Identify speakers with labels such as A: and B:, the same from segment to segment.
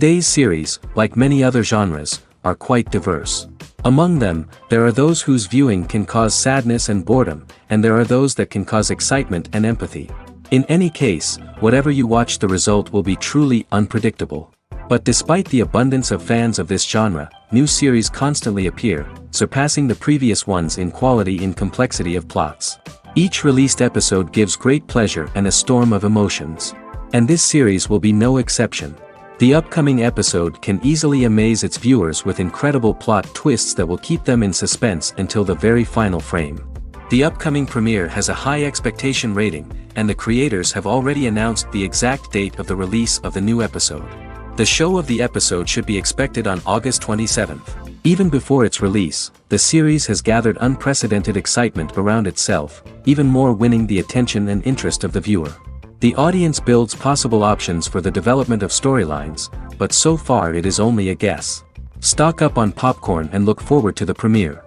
A: Today's series, like many other genres, are quite diverse. Among them, there are those whose viewing can cause sadness and boredom, and there are those that can cause excitement and empathy. In any case, whatever you watch, the result will be truly unpredictable. But despite the abundance of fans of this genre, new series constantly appear, surpassing the previous ones in quality and complexity of plots. Each released episode gives great pleasure and a storm of emotions. And this series will be no exception. The upcoming episode can easily amaze its viewers with incredible plot twists that will keep them in suspense until the very final frame. The upcoming premiere has a high expectation rating, and the creators have already announced the exact date of the release of the new episode. The show of the episode should be expected on August 27th. Even before its release, the series has gathered unprecedented excitement around itself, even more winning the attention and interest of the viewer. The audience builds possible options for the development of storylines, but so far it is only a guess. Stock up on popcorn and look forward to the premiere.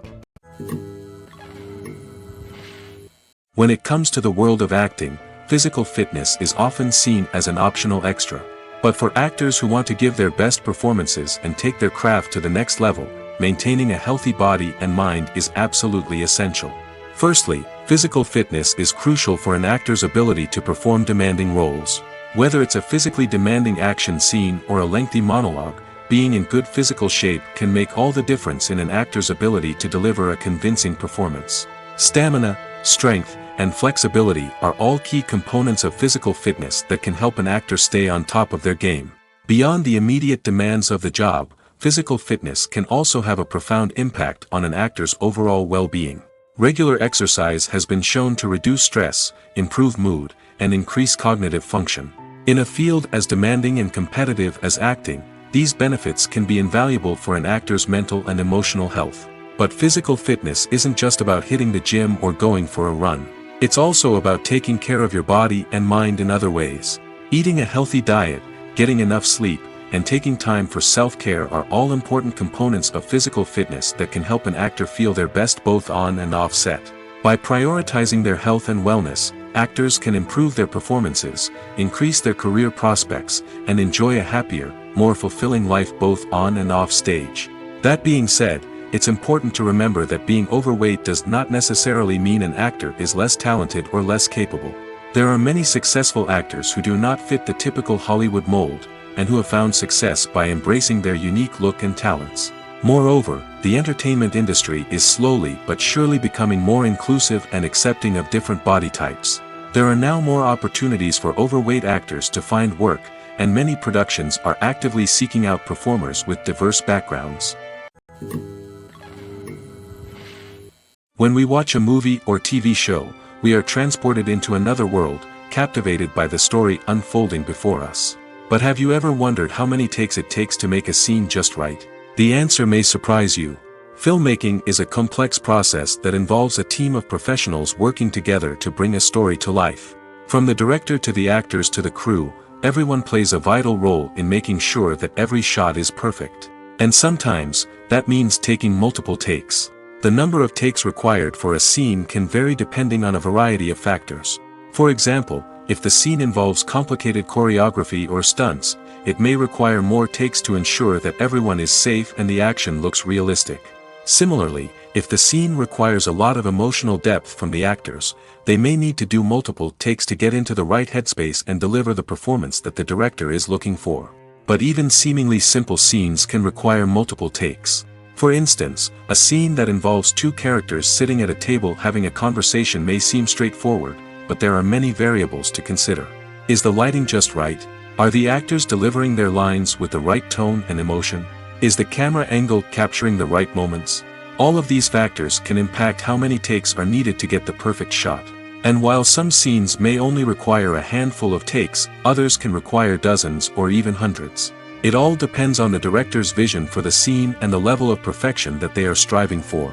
A: When it comes to the world of acting, physical fitness is often seen as an optional extra. But for actors who want to give their best performances and take their craft to the next level, maintaining a healthy body and mind is absolutely essential. Firstly, physical fitness is crucial for an actor's ability to perform demanding roles. Whether it's a physically demanding action scene or a lengthy monologue, being in good physical shape can make all the difference in an actor's ability to deliver a convincing performance. Stamina, strength, and flexibility are all key components of physical fitness that can help an actor stay on top of their game. Beyond the immediate demands of the job, physical fitness can also have a profound impact on an actor's overall well-being. Regular exercise has been shown to reduce stress, improve mood, and increase cognitive function. In a field as demanding and competitive as acting, these benefits can be invaluable for an actor's mental and emotional health. But physical fitness isn't just about hitting the gym or going for a run. It's also about taking care of your body and mind in other ways. Eating a healthy diet, getting enough sleep, and taking time for self-care are all important components of physical fitness that can help an actor feel their best both on and off set. By prioritizing their health and wellness, actors can improve their performances, increase their career prospects, and enjoy a happier, more fulfilling life both on and off stage. That being said, it's important to remember that being overweight does not necessarily mean an actor is less talented or less capable. There are many successful actors who do not fit the typical Hollywood mold, and who have found success by embracing their unique look and talents. Moreover, the entertainment industry is slowly but surely becoming more inclusive and accepting of different body types. There are now more opportunities for overweight actors to find work, and many productions are actively seeking out performers with diverse backgrounds. When we watch a movie or TV show, we are transported into another world, captivated by the story unfolding before us. But have you ever wondered how many takes it takes to make a scene just right? The answer may surprise you. Filmmaking is a complex process that involves a team of professionals working together to bring a story to life. From the director to the actors to the crew, everyone plays a vital role in making sure that every shot is perfect. And sometimes, that means taking multiple takes. The number of takes required for a scene can vary depending on a variety of factors. For example, if the scene involves complicated choreography or stunts, it may require more takes to ensure that everyone is safe and the action looks realistic. Similarly, if the scene requires a lot of emotional depth from the actors, they may need to do multiple takes to get into the right headspace and deliver the performance that the director is looking for. But even seemingly simple scenes can require multiple takes. For instance, a scene that involves two characters sitting at a table having a conversation may seem straightforward, but there are many variables to consider. Is the lighting just right? Are the actors delivering their lines with the right tone and emotion? Is the camera angle capturing the right moments? All of these factors can impact how many takes are needed to get the perfect shot. And while some scenes may only require a handful of takes, others can require dozens or even hundreds. It all depends on the director's vision for the scene and the level of perfection that they are striving for.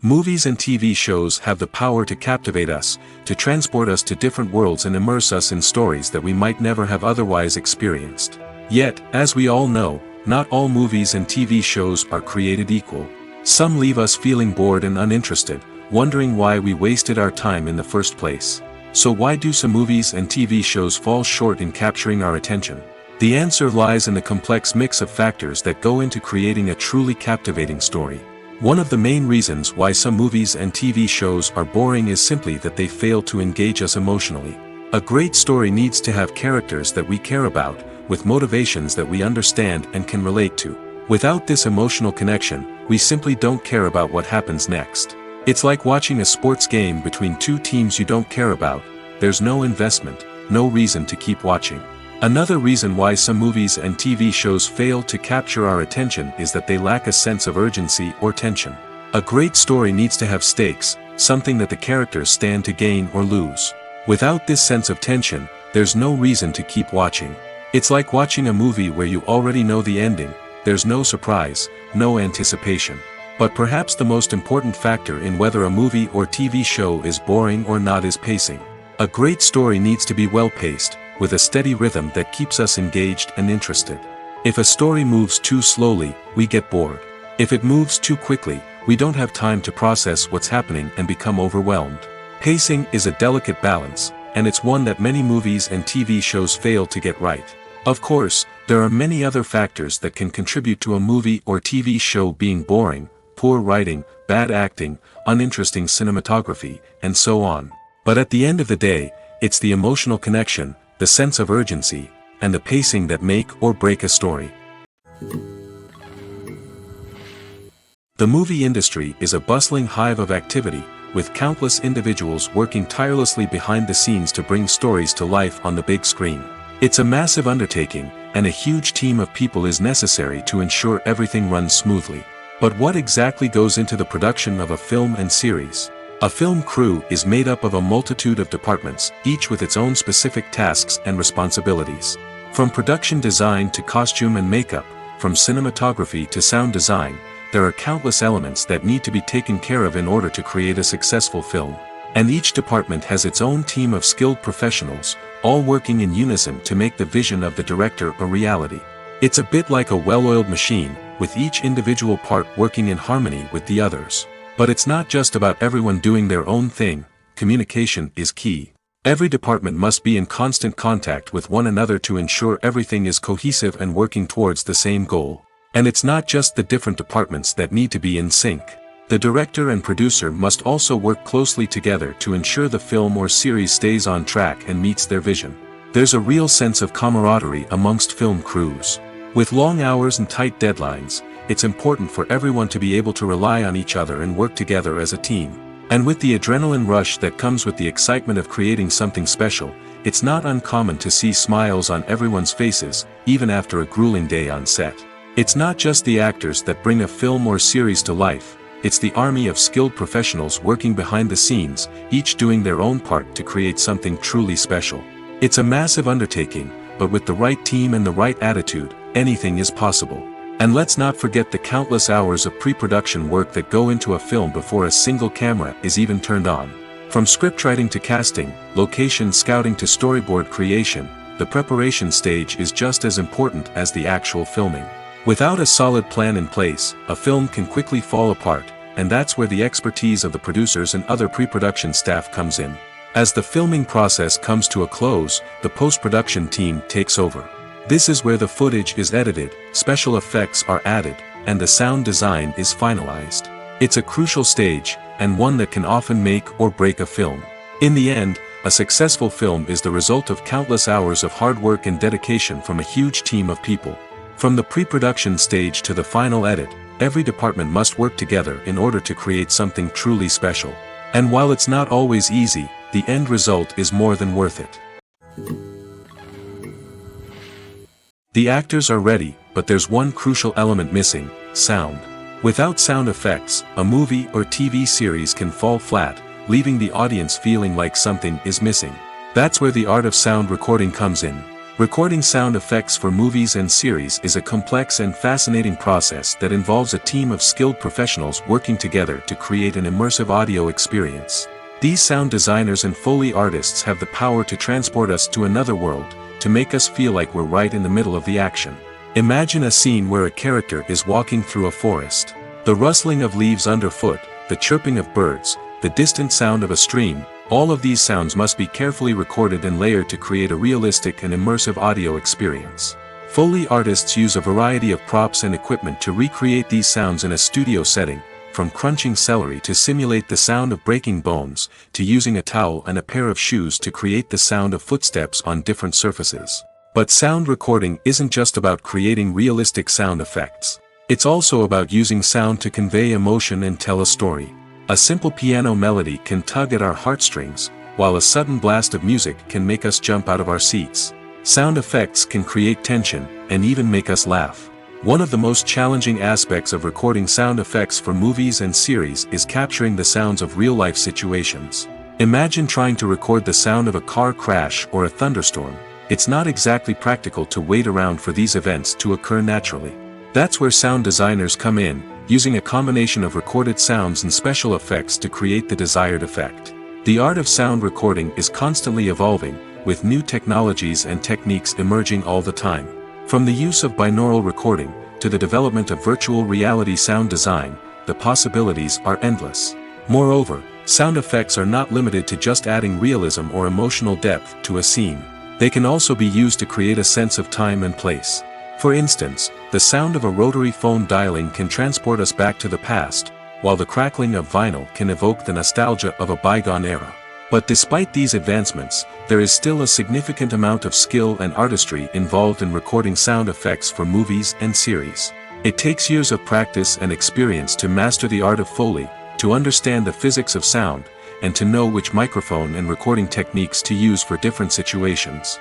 A: Movies and TV shows have the power to captivate us, to transport us to different worlds and immerse us in stories that we might never have otherwise experienced. Yet, as we all know, not all movies and TV shows are created equal. Some leave us feeling bored and uninterested, wondering why we wasted our time in the first place. So why do some movies and TV shows fall short in capturing our attention? The answer lies in the complex mix of factors that go into creating a truly captivating story. One of the main reasons why some movies and TV shows are boring is simply that they fail to engage us emotionally. A great story needs to have characters that we care about, with motivations that we understand and can relate to. Without this emotional connection, we simply don't care about what happens next. It's like watching a sports game between two teams you don't care about. There's no investment, no reason to keep watching. Another reason why some movies and TV shows fail to capture our attention is that they lack a sense of urgency or tension. A great story needs to have stakes, something that the characters stand to gain or lose. Without this sense of tension, there's no reason to keep watching. It's like watching a movie where you already know the ending. There's no surprise, no anticipation. But perhaps the most important factor in whether a movie or TV show is boring or not is pacing. A great story needs to be well-paced, with a steady rhythm that keeps us engaged and interested. If a story moves too slowly, we get bored. If it moves too quickly, we don't have time to process what's happening and become overwhelmed. Pacing is a delicate balance, and it's one that many movies and TV shows fail to get right. Of course, there are many other factors that can contribute to a movie or TV show being boring: poor writing, bad acting, uninteresting cinematography, and so on. But at the end of the day, it's the emotional connection, the sense of urgency, and the pacing that make or break a story. The movie industry is a bustling hive of activity, with countless individuals working tirelessly behind the scenes to bring stories to life on the big screen. It's a massive undertaking, and a huge team of people is necessary to ensure everything runs smoothly. But what exactly goes into the production of a film and series? A film crew is made up of a multitude of departments, each with its own specific tasks and responsibilities. From production design to costume and makeup, from cinematography to sound design, there are countless elements that need to be taken care of in order to create a successful film. And each department has its own team of skilled professionals, all working in unison to make the vision of the director a reality. It's a bit like a well-oiled machine, with each individual part working in harmony with the others. But it's not just about everyone doing their own thing. Communication is key. Every department must be in constant contact with one another to ensure everything is cohesive and working towards the same goal. And it's not just the different departments that need to be in sync. The director and producer must also work closely together to ensure the film or series stays on track and meets their vision. There's a real sense of camaraderie amongst film crews. With long hours and tight deadlines, it's important for everyone to be able to rely on each other and work together as a team. And with the adrenaline rush that comes with the excitement of creating something special, it's not uncommon to see smiles on everyone's faces, even after a grueling day on set. It's not just the actors that bring a film or series to life, it's the army of skilled professionals working behind the scenes, each doing their own part to create something truly special. It's a massive undertaking, but with the right team and the right attitude, anything is possible. And let's not forget the countless hours of pre-production work that go into a film before a single camera is even turned on. From scriptwriting to casting, location scouting to storyboard creation, the preparation stage is just as important as the actual filming. Without a solid plan in place, a film can quickly fall apart, and that's where the expertise of the producers and other pre-production staff comes in. As the filming process comes to a close, the post-production team takes over. This is where the footage is edited, special effects are added, and the sound design is finalized. It's a crucial stage, and one that can often make or break a film. In the end, a successful film is the result of countless hours of hard work and dedication from a huge team of people. From the pre-production stage to the final edit, every department must work together in order to create something truly special. And while it's not always easy, the end result is more than worth it. The actors are ready, but there's one crucial element missing: sound. Without sound effects, a movie or TV series can fall flat, leaving the audience feeling like something is missing. That's where the art of sound recording comes in. Recording sound effects for movies and series is a complex and fascinating process that involves a team of skilled professionals working together to create an immersive audio experience. These sound designers and Foley artists have the power to transport us to another world, to make us feel like we're right in the middle of the action. Imagine a scene where a character is walking through a forest. The rustling of leaves underfoot, the chirping of birds, the distant sound of a stream, All of these sounds must be carefully recorded and layered to create a realistic and immersive audio experience. Foley artists use a variety of props and equipment to recreate these sounds in a studio setting, from crunching celery to simulate the sound of breaking bones, to using a towel and a pair of shoes to create the sound of footsteps on different surfaces. But sound recording isn't just about creating realistic sound effects. It's also about using sound to convey emotion and tell a story. A simple piano melody can tug at our heartstrings, while a sudden blast of music can make us jump out of our seats. Sound effects can create tension, and even make us laugh. One of the most challenging aspects of recording sound effects for movies and series is capturing the sounds of real-life situations. Imagine trying to record the sound of a car crash or a thunderstorm. It's not exactly practical to wait around for these events to occur naturally. That's where sound designers come in, using a combination of recorded sounds and special effects to create the desired effect. The art of sound recording is constantly evolving, with new technologies and techniques emerging all the time. From the use of binaural recording, to the development of virtual reality sound design, the possibilities are endless. Moreover, sound effects are not limited to just adding realism or emotional depth to a scene. They can also be used to create a sense of time and place. For instance, the sound of a rotary phone dialing can transport us back to the past, while the crackling of vinyl can evoke the nostalgia of a bygone era. But despite these advancements, there is still a significant amount of skill and artistry involved in recording sound effects for movies and series. It takes years of practice and experience to master the art of Foley, to understand the physics of sound, and to know which microphone and recording techniques to use for different situations.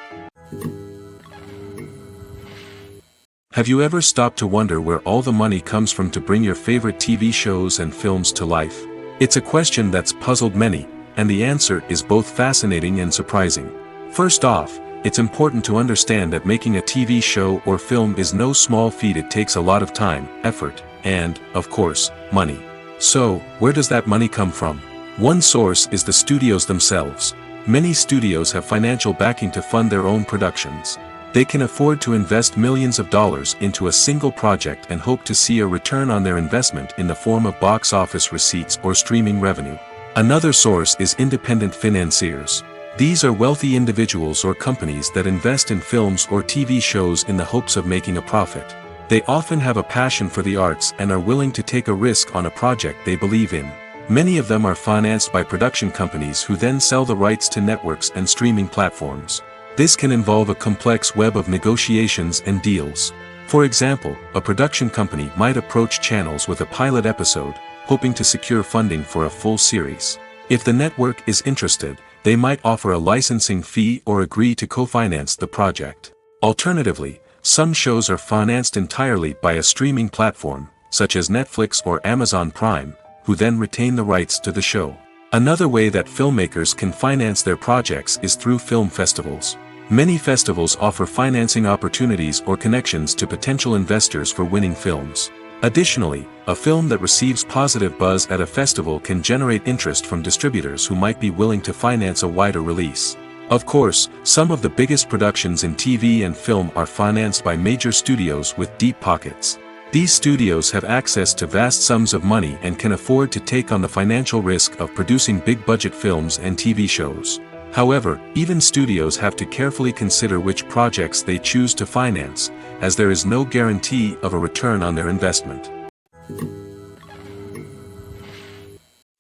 A: Have you ever stopped to wonder where all the money comes from to bring your favorite TV shows and films to life? It's a question that's puzzled many, and the answer is both fascinating and surprising. First off, it's important to understand that making a TV show or film is no small feat. It takes a lot of time, effort, and, of course, money. So, where does that money come from? One source is the studios themselves. Many studios have financial backing to fund their own productions. They can afford to invest millions of dollars into a single project and hope to see a return on their investment in the form of box office receipts or streaming revenue. Another source is independent financiers. These are wealthy individuals or companies that invest in films or TV shows in the hopes of making a profit. They often have a passion for the arts and are willing to take a risk on a project they believe in. Many of them are financed by production companies who then sell the rights to networks and streaming platforms. This can involve a complex web of negotiations and deals. For example, a production company might approach channels with a pilot episode, hoping to secure funding for a full series. If the network is interested, they might offer a licensing fee or agree to co-finance the project. Alternatively, some shows are financed entirely by a streaming platform, such as Netflix or Amazon Prime, who then retain the rights to the show. Another way that filmmakers can finance their projects is through film festivals. Many festivals offer financing opportunities or connections to potential investors for winning films. Additionally, a film that receives positive buzz at a festival can generate interest from distributors who might be willing to finance a wider release. Of course, some of the biggest productions in TV and film are financed by major studios with deep pockets. These studios have access to vast sums of money and can afford to take on the financial risk of producing big-budget films and TV shows. However, even studios have to carefully consider which projects they choose to finance, as there is no guarantee of a return on their investment.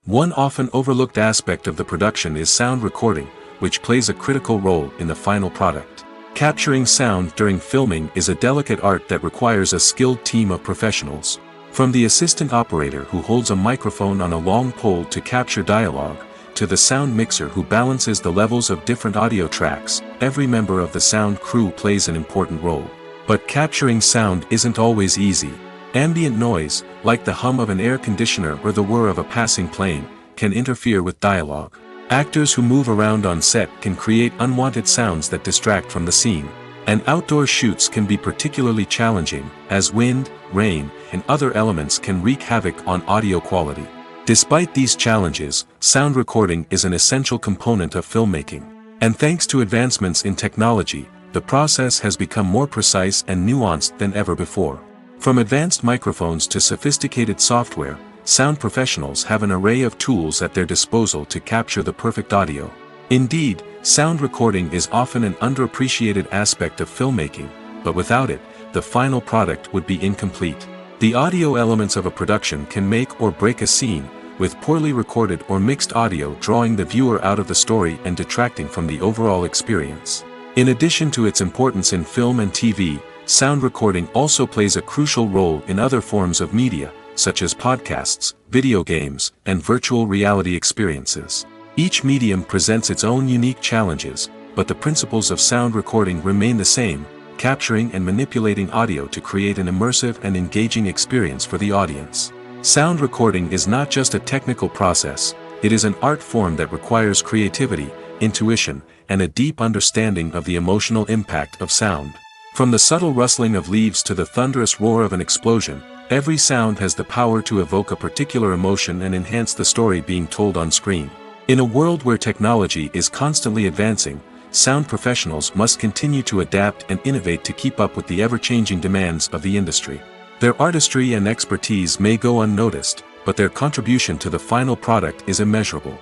A: One often overlooked aspect of the production is sound recording, which plays a critical role in the final product. Capturing sound during filming is a delicate art that requires a skilled team of professionals. From the assistant operator who holds a microphone on a long pole to capture dialogue, to the sound mixer who balances the levels of different audio tracks, every member of the sound crew plays an important role. But capturing sound isn't always easy. Ambient noise, like the hum of an air conditioner or the whir of a passing plane, can interfere with dialogue. Actors who move around on set can create unwanted sounds that distract from the scene. And outdoor shoots can be particularly challenging, as wind, rain, and other elements can wreak havoc on audio quality. Despite these challenges, sound recording is an essential component of filmmaking. And thanks to advancements in technology, the process has become more precise and nuanced than ever before. From advanced microphones to sophisticated software, sound professionals have an array of tools at their disposal to capture the perfect audio. Indeed, sound recording is often an underappreciated aspect of filmmaking, but without it, the final product would be incomplete. The audio elements of a production can make or break a scene, with poorly recorded or mixed audio drawing the viewer out of the story and detracting from the overall experience. In addition to its importance in film and TV, sound recording also plays a crucial role in other forms of media, such as podcasts, video games, and virtual reality experiences. Each medium presents its own unique challenges, but the principles of sound recording remain the same, capturing and manipulating audio to create an immersive and engaging experience for the audience. Sound recording is not just a technical process, it is an art form that requires creativity, intuition, and a deep understanding of the emotional impact of sound. From the subtle rustling of leaves to the thunderous roar of an explosion, every sound has the power to evoke a particular emotion and enhance the story being told on screen. In a world where technology is constantly advancing, sound professionals must continue to adapt and innovate to keep up with the ever-changing demands of the industry. Their artistry and expertise may go unnoticed, but their contribution to the final product is immeasurable.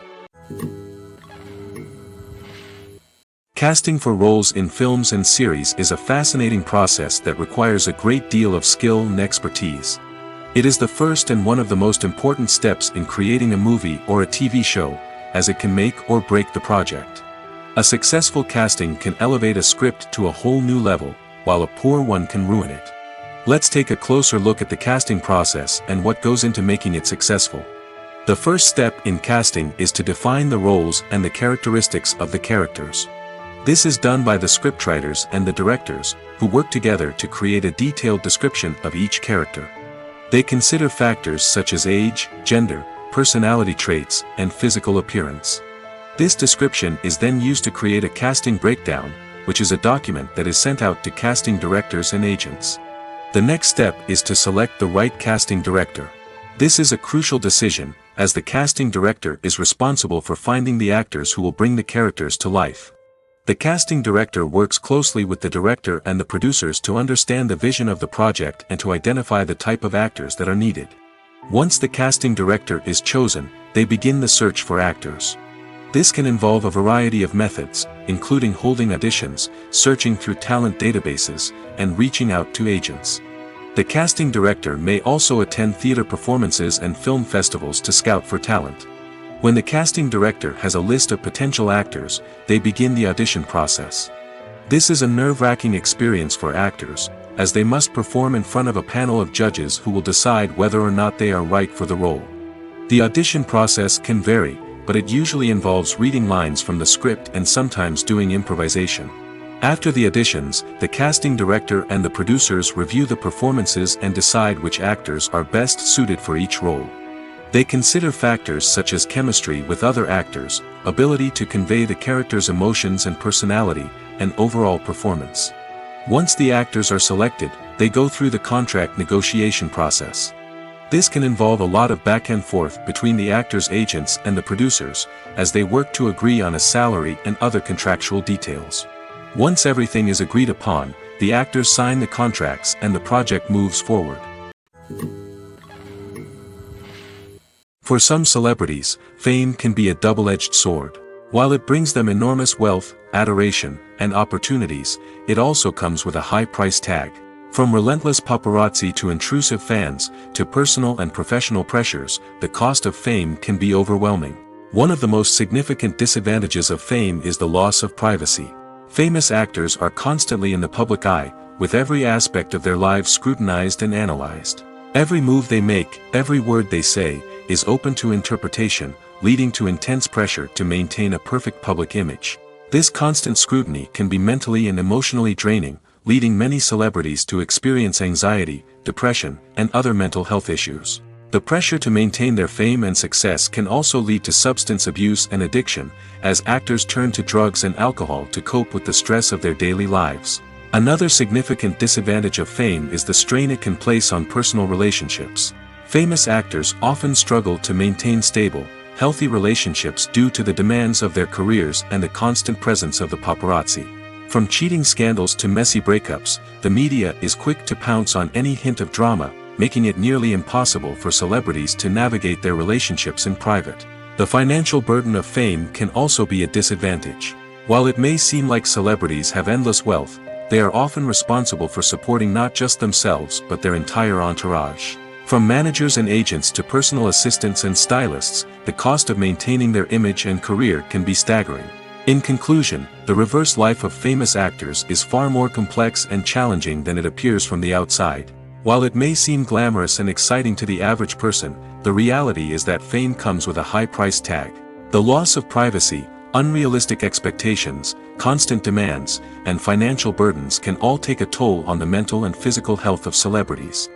A: Casting for roles in films and series is a fascinating process that requires a great deal of skill and expertise. It is the first and one of the most important steps in creating a movie or a TV show, as it can make or break the project. A successful casting can elevate a script to a whole new level, while a poor one can ruin it. Let's take a closer look at the casting process and what goes into making it successful. The first step in casting is to define the roles and the characteristics of the characters. This is done by the scriptwriters and the directors, who work together to create a detailed description of each character. They consider factors such as age, gender, personality traits, and physical appearance. This description is then used to create a casting breakdown, which is a document that is sent out to casting directors and agents. The next step is to select the right casting director. This is a crucial decision, as the casting director is responsible for finding the actors who will bring the characters to life. The casting director works closely with the director and the producers to understand the vision of the project and to identify the type of actors that are needed. Once the casting director is chosen, they begin the search for actors. This can involve a variety of methods, including holding auditions, searching through talent databases, and reaching out to agents. The casting director may also attend theater performances and film festivals to scout for talent. When the casting director has a list of potential actors, they begin the audition process. This is a nerve-wracking experience for actors, as they must perform in front of a panel of judges who will decide whether or not they are right for the role. The audition process can vary, but it usually involves reading lines from the script and sometimes doing improvisation. After the auditions, the casting director and the producers review the performances and decide which actors are best suited for each role. They consider factors such as chemistry with other actors, ability to convey the character's emotions and personality, and overall performance. Once the actors are selected, they go through the contract negotiation process. This can involve a lot of back and forth between the actors' agents and the producers, as they work to agree on a salary and other contractual details. Once everything is agreed upon, the actors sign the contracts and the project moves forward. For some celebrities, fame can be a double-edged sword. While it brings them enormous wealth, adoration, and opportunities, it also comes with a high price tag. From relentless paparazzi to intrusive fans, to personal and professional pressures, the cost of fame can be overwhelming. One of the most significant disadvantages of fame is the loss of privacy. Famous actors are constantly in the public eye, with every aspect of their lives scrutinized and analyzed. Every move they make, every word they say, is open to interpretation, leading to intense pressure to maintain a perfect public image. This constant scrutiny can be mentally and emotionally draining, leading many celebrities to experience anxiety, depression, and other mental health issues. The pressure to maintain their fame and success can also lead to substance abuse and addiction, as actors turn to drugs and alcohol to cope with the stress of their daily lives. Another significant disadvantage of fame is the strain it can place on personal relationships. Famous actors often struggle to maintain stable, healthy relationships due to the demands of their careers and the constant presence of the paparazzi. From cheating scandals to messy breakups, the media is quick to pounce on any hint of drama, making it nearly impossible for celebrities to navigate their relationships in private. The financial burden of fame can also be a disadvantage. While it may seem like celebrities have endless wealth, they are often responsible for supporting not just themselves but their entire entourage. From managers and agents to personal assistants and stylists, the cost of maintaining their image and career can be staggering. In conclusion, the reverse life of famous actors is far more complex and challenging than it appears from the outside. While it may seem glamorous and exciting to the average person, the reality is that fame comes with a high price tag. The loss of privacy, unrealistic expectations, constant demands, and financial burdens can all take a toll on the mental and physical health of celebrities.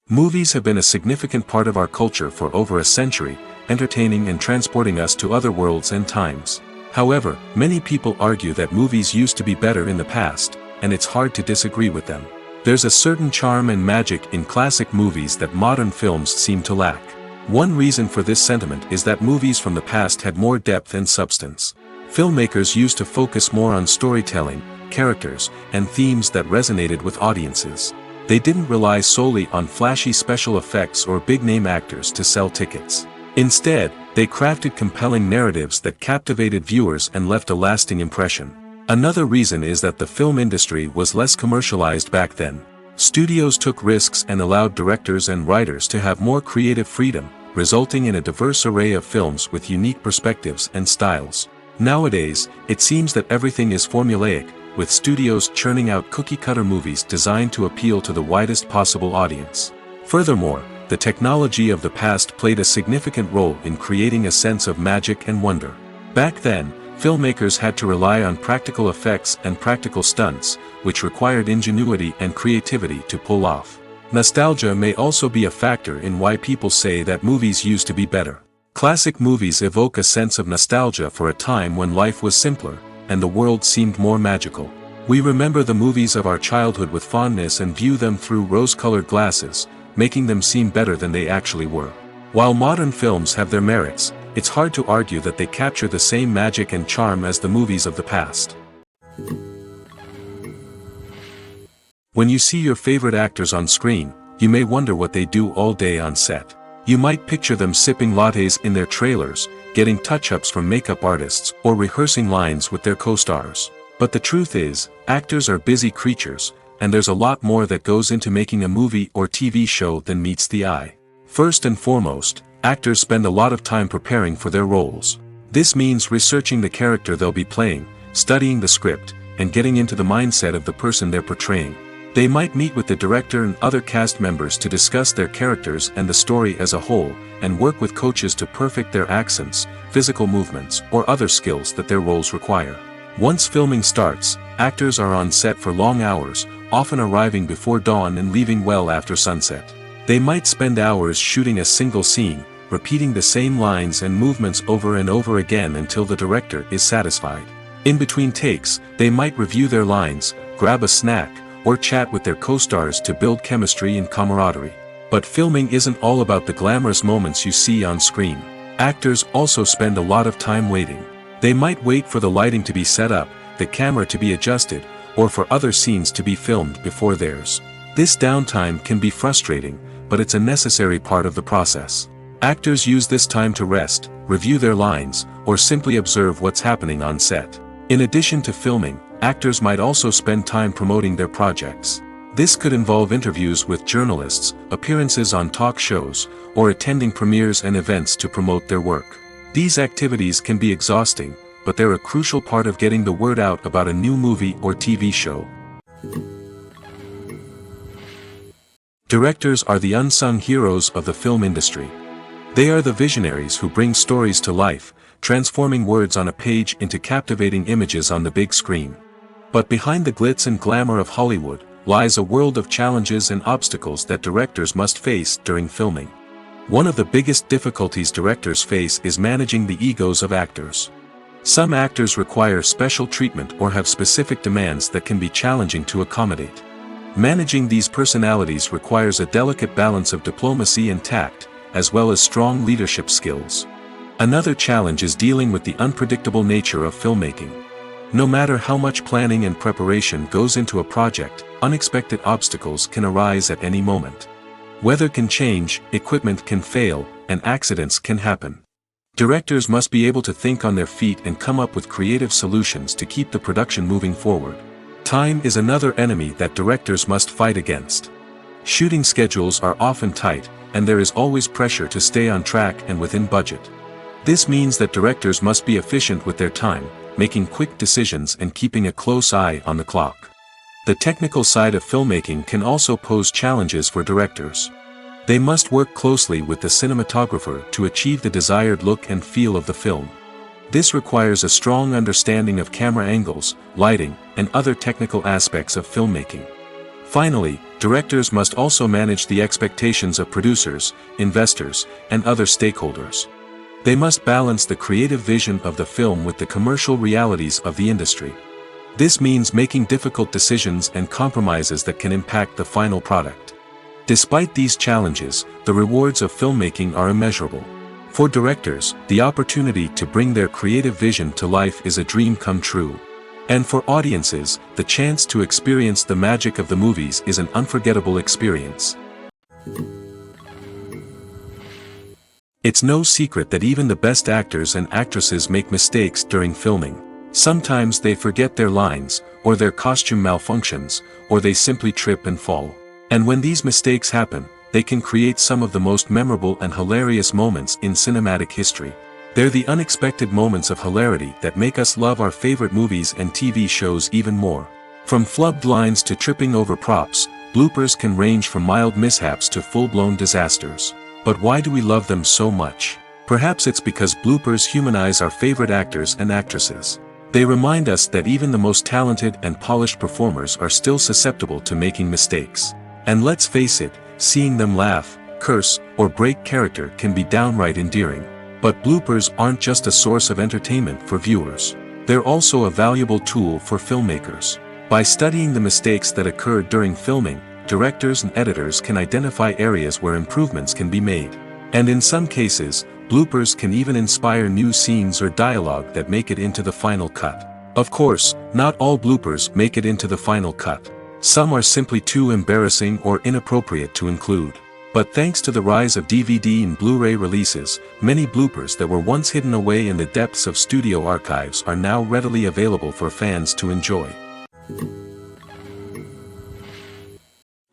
A: Movies have been a significant part of our culture for over a century, entertaining and transporting us to other worlds and times. However, many people argue that movies used to be better in the past, and it's hard to disagree with them. There's a certain charm and magic in classic movies that modern films seem to lack. One reason for this sentiment is that movies from the past had more depth and substance. Filmmakers used to focus more on storytelling, characters, and themes that resonated with audiences. They didn't rely solely on flashy special effects or big-name actors to sell tickets. Instead, they crafted compelling narratives that captivated viewers and left a lasting impression. Another reason is that the film industry was less commercialized back then. Studios took risks and allowed directors and writers to have more creative freedom, resulting in a diverse array of films with unique perspectives and styles. Nowadays, it seems that everything is formulaic, with studios churning out cookie-cutter movies designed to appeal to the widest possible audience. Furthermore, the technology of the past played a significant role in creating a sense of magic and wonder. Back then, filmmakers had to rely on practical effects and practical stunts, which required ingenuity and creativity to pull off. Nostalgia may also be a factor in why people say that movies used to be better. Classic movies evoke a sense of nostalgia for a time when life was simpler, and the world seemed more magical. We remember the movies of our childhood with fondness and view them through rose-colored glasses, making them seem better than they actually were. While modern films have their merits, it's hard to argue that they capture the same magic and charm as the movies of the past. When you see your favorite actors on screen, you may wonder what they do all day on set. You might picture them sipping lattes in their trailers, getting touch-ups from makeup artists, or rehearsing lines with their co-stars. But the truth is, actors are busy creatures, and there's a lot more that goes into making a movie or TV show than meets the eye. First and foremost, actors spend a lot of time preparing for their roles. This means researching the character they'll be playing, studying the script, and getting into the mindset of the person they're portraying. They might meet with the director and other cast members to discuss their characters and the story as a whole, and work with coaches to perfect their accents, physical movements, or other skills that their roles require. Once filming starts, actors are on set for long hours, often arriving before dawn and leaving well after sunset. They might spend hours shooting a single scene, repeating the same lines and movements over and over again until the director is satisfied. In between takes, they might review their lines, grab a snack, or chat with their co-stars to build chemistry and camaraderie. But filming isn't all about the glamorous moments you see on screen. Actors also spend a lot of time waiting. They might wait for the lighting to be set up, the camera to be adjusted, or for other scenes to be filmed before theirs. This downtime can be frustrating, but it's a necessary part of the process. Actors use this time to rest, review their lines, or simply observe what's happening on set. In addition to filming, actors might also spend time promoting their projects. This could involve interviews with journalists, appearances on talk shows, or attending premieres and events to promote their work. These activities can be exhausting, but they're a crucial part of getting the word out about a new movie or TV show. Directors are the unsung heroes of the film industry. They are the visionaries who bring stories to life, transforming words on a page into captivating images on the big screen. But behind the glitz and glamour of Hollywood, lies a world of challenges and obstacles that directors must face during filming. One of the biggest difficulties directors face is managing the egos of actors. Some actors require special treatment or have specific demands that can be challenging to accommodate. Managing these personalities requires a delicate balance of diplomacy and tact, as well as strong leadership skills. Another challenge is dealing with the unpredictable nature of filmmaking. No matter how much planning and preparation goes into a project, unexpected obstacles can arise at any moment. Weather can change, equipment can fail, and accidents can happen. Directors must be able to think on their feet and come up with creative solutions to keep the production moving forward. Time is another enemy that directors must fight against. Shooting schedules are often tight, and there is always pressure to stay on track and within budget. This means that directors must be efficient with their time, making quick decisions and keeping a close eye on the clock. The technical side of filmmaking can also pose challenges for directors. They must work closely with the cinematographer to achieve the desired look and feel of the film. This requires a strong understanding of camera angles, lighting, and other technical aspects of filmmaking. Finally, directors must also manage the expectations of producers, investors, and other stakeholders. They must balance the creative vision of the film with the commercial realities of the industry. This means making difficult decisions and compromises that can impact the final product. Despite these challenges, the rewards of filmmaking are immeasurable. For directors, the opportunity to bring their creative vision to life is a dream come true. And for audiences, the chance to experience the magic of the movies is an unforgettable experience. It's no secret that even the best actors and actresses make mistakes during filming. Sometimes they forget their lines, or their costume malfunctions, or they simply trip and fall. And when these mistakes happen, they can create some of the most memorable and hilarious moments in cinematic history. They're the unexpected moments of hilarity that make us love our favorite movies and TV shows even more. From flubbed lines to tripping over props, bloopers can range from mild mishaps to full-blown disasters. But why do we love them so much? Perhaps it's because bloopers humanize our favorite actors and actresses. They remind us that even the most talented and polished performers are still susceptible to making mistakes. And let's face it, seeing them laugh, curse, or break character can be downright endearing. But bloopers aren't just a source of entertainment for viewers. They're also a valuable tool for filmmakers. By studying the mistakes that occurred during filming, directors and editors can identify areas where improvements can be made. And in some cases, bloopers can even inspire new scenes or dialogue that make it into the final cut. Of course, not all bloopers make it into the final cut. Some are simply too embarrassing or inappropriate to include. But thanks to the rise of DVD and Blu-ray releases, many bloopers that were once hidden away in the depths of studio archives are now readily available for fans to enjoy.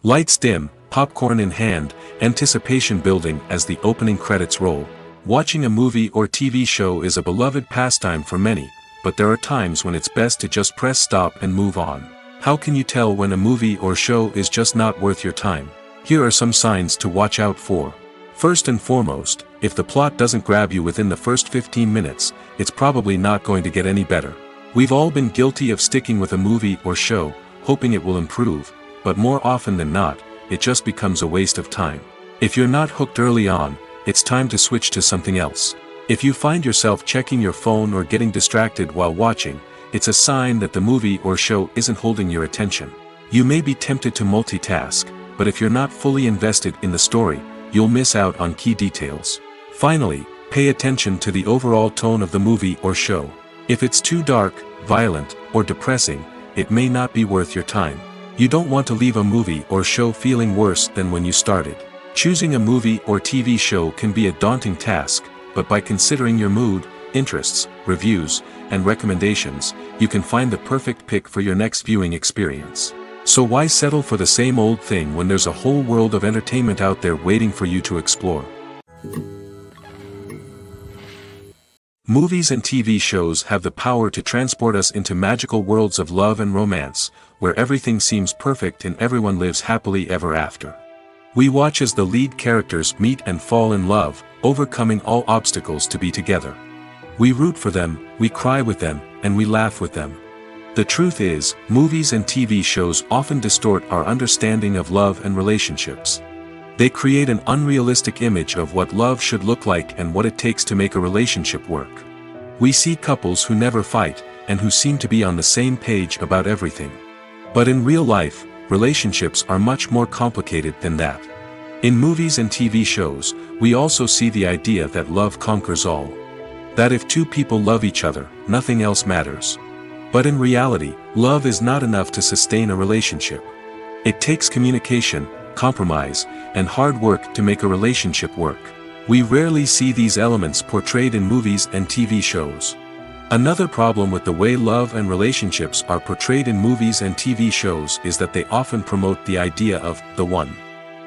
A: Lights dim, popcorn in hand, anticipation building as the opening credits roll. Watching a movie or TV show is a beloved pastime for many, but there are times when it's best to just press stop and move on. How can you tell when a movie or show is just not worth your time? Here are some signs to watch out for. First and foremost, if the plot doesn't grab you within the first 15 minutes, it's probably not going to get any better. We've all been guilty of sticking with a movie or show, hoping it will improve, but more often than not, it just becomes a waste of time. If you're not hooked early on, it's time to switch to something else. If you find yourself checking your phone or getting distracted while watching, it's a sign that the movie or show isn't holding your attention. You may be tempted to multitask, but if you're not fully invested in the story, you'll miss out on key details. Finally, pay attention to the overall tone of the movie or show. If it's too dark, violent, or depressing, it may not be worth your time. You don't want to leave a movie or show feeling worse than when you started. Choosing a movie or TV show can be a daunting task, but by considering your mood, interests, reviews, and recommendations, you can find the perfect pick for your next viewing experience. So why settle for the same old thing when there's a whole world of entertainment out there waiting for you to explore? Movies and TV shows have the power to transport us into magical worlds of love and romance, where everything seems perfect and everyone lives happily ever after. We watch as the lead characters meet and fall in love, overcoming all obstacles to be together. We root for them, we cry with them, and we laugh with them. The truth is, movies and TV shows often distort our understanding of love and relationships. They create an unrealistic image of what love should look like and what it takes to make a relationship work. We see couples who never fight, and who seem to be on the same page about everything. But in real life, relationships are much more complicated than that. In movies and TV shows, we also see the idea that love conquers all. That if two people love each other, nothing else matters. But in reality, love is not enough to sustain a relationship. It takes communication, compromise, and hard work to make a relationship work. We rarely see these elements portrayed in movies and TV shows. Another problem with the way love and relationships are portrayed in movies and TV shows is that they often promote the idea of the one.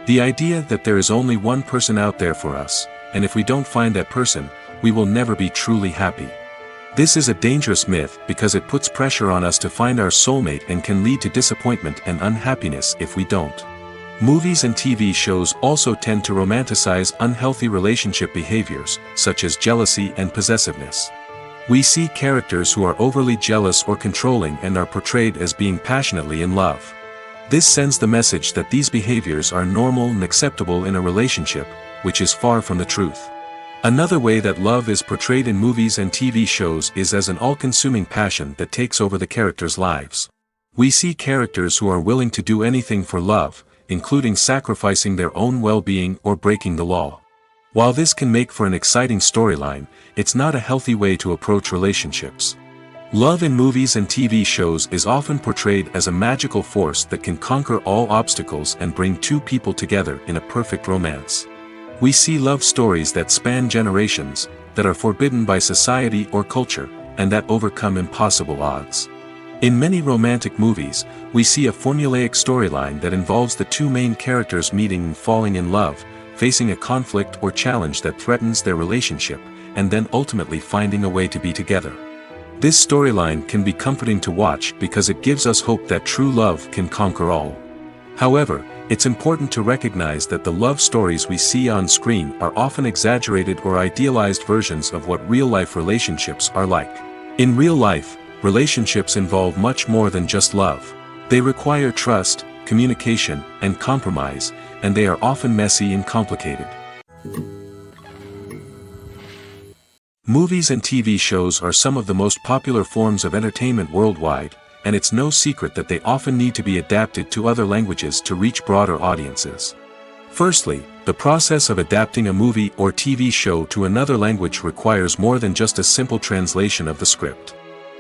A: The idea that there is only one person out there for us, and if we don't find that person, we will never be truly happy. This is a dangerous myth because it puts pressure on us to find our soulmate and can lead to disappointment and unhappiness if we don't. Movies and TV shows also tend to romanticize unhealthy relationship behaviors, such as jealousy and possessiveness. We see characters who are overly jealous or controlling and are portrayed as being passionately in love. This sends the message that these behaviors are normal and acceptable in a relationship, which is far from the truth. Another way that love is portrayed in movies and TV shows is as an all-consuming passion that takes over the characters' lives. We see characters who are willing to do anything for love, including sacrificing their own well-being or breaking the law. While this can make for an exciting storyline, it's not a healthy way to approach relationships. Love in movies and TV shows is often portrayed as a magical force that can conquer all obstacles and bring two people together in a perfect romance. We see love stories that span generations, that are forbidden by society or culture, and that overcome impossible odds. In many romantic movies, we see a formulaic storyline that involves the two main characters meeting and falling in love, facing a conflict or challenge that threatens their relationship, and then ultimately finding a way to be together. This storyline can be comforting to watch because it gives us hope that true love can conquer all. However, it's important to recognize that the love stories we see on screen are often exaggerated or idealized versions of what real-life relationships are like. In real life, relationships involve much more than just love. They require trust, communication, and compromise, and they are often messy and complicated. Movies and TV shows are some of the most popular forms of entertainment worldwide, and it's no secret that they often need to be adapted to other languages to reach broader audiences. Firstly, the process of adapting a movie or TV show to another language requires more than just a simple translation of the script.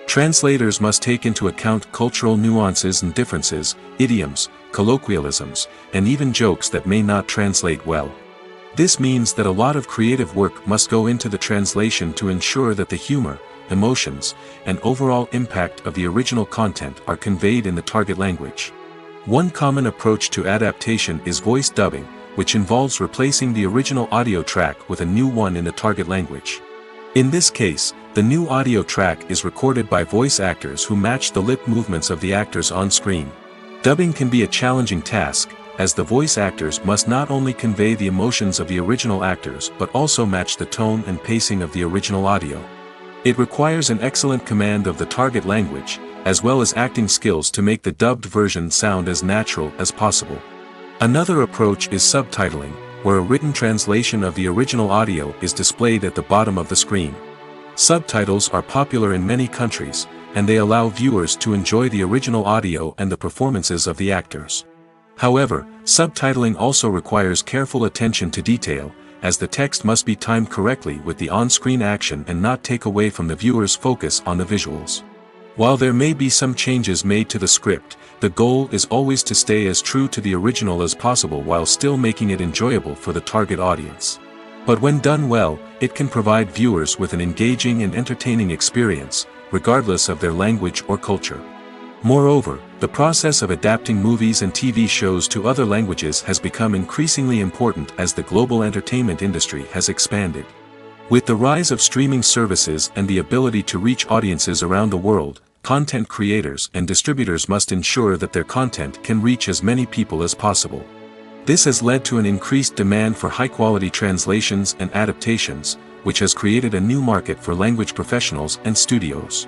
A: Translators must take into account cultural nuances and differences, idioms, colloquialisms, and even jokes that may not translate well. This means that a lot of creative work must go into the translation to ensure that the humor, emotions, and overall impact of the original content are conveyed in the target language. One common approach to adaptation is voice dubbing, which involves replacing the original audio track with a new one in the target language. In this case, the new audio track is recorded by voice actors who match the lip movements of the actors on screen. Dubbing can be a challenging task, as the voice actors must not only convey the emotions of the original actors but also match the tone and pacing of the original audio. It requires an excellent command of the target language, as well as acting skills to make the dubbed version sound as natural as possible. Another approach is subtitling, where a written translation of the original audio is displayed at the bottom of the screen. Subtitles are popular in many countries, and they allow viewers to enjoy the original audio and the performances of the actors. However, subtitling also requires careful attention to detail, as the text must be timed correctly with the on-screen action and not take away from the viewer's focus on the visuals. While there may be some changes made to the script, the goal is always to stay as true to the original as possible while still making it enjoyable for the target audience. But when done well, it can provide viewers with an engaging and entertaining experience, regardless of their language or culture. Moreover, the process of adapting movies and TV shows to other languages has become increasingly important as the global entertainment industry has expanded. With the rise of streaming services and the ability to reach audiences around the world, content creators and distributors must ensure that their content can reach as many people as possible. This has led to an increased demand for high-quality translations and adaptations, which has created a new market for language professionals and studios.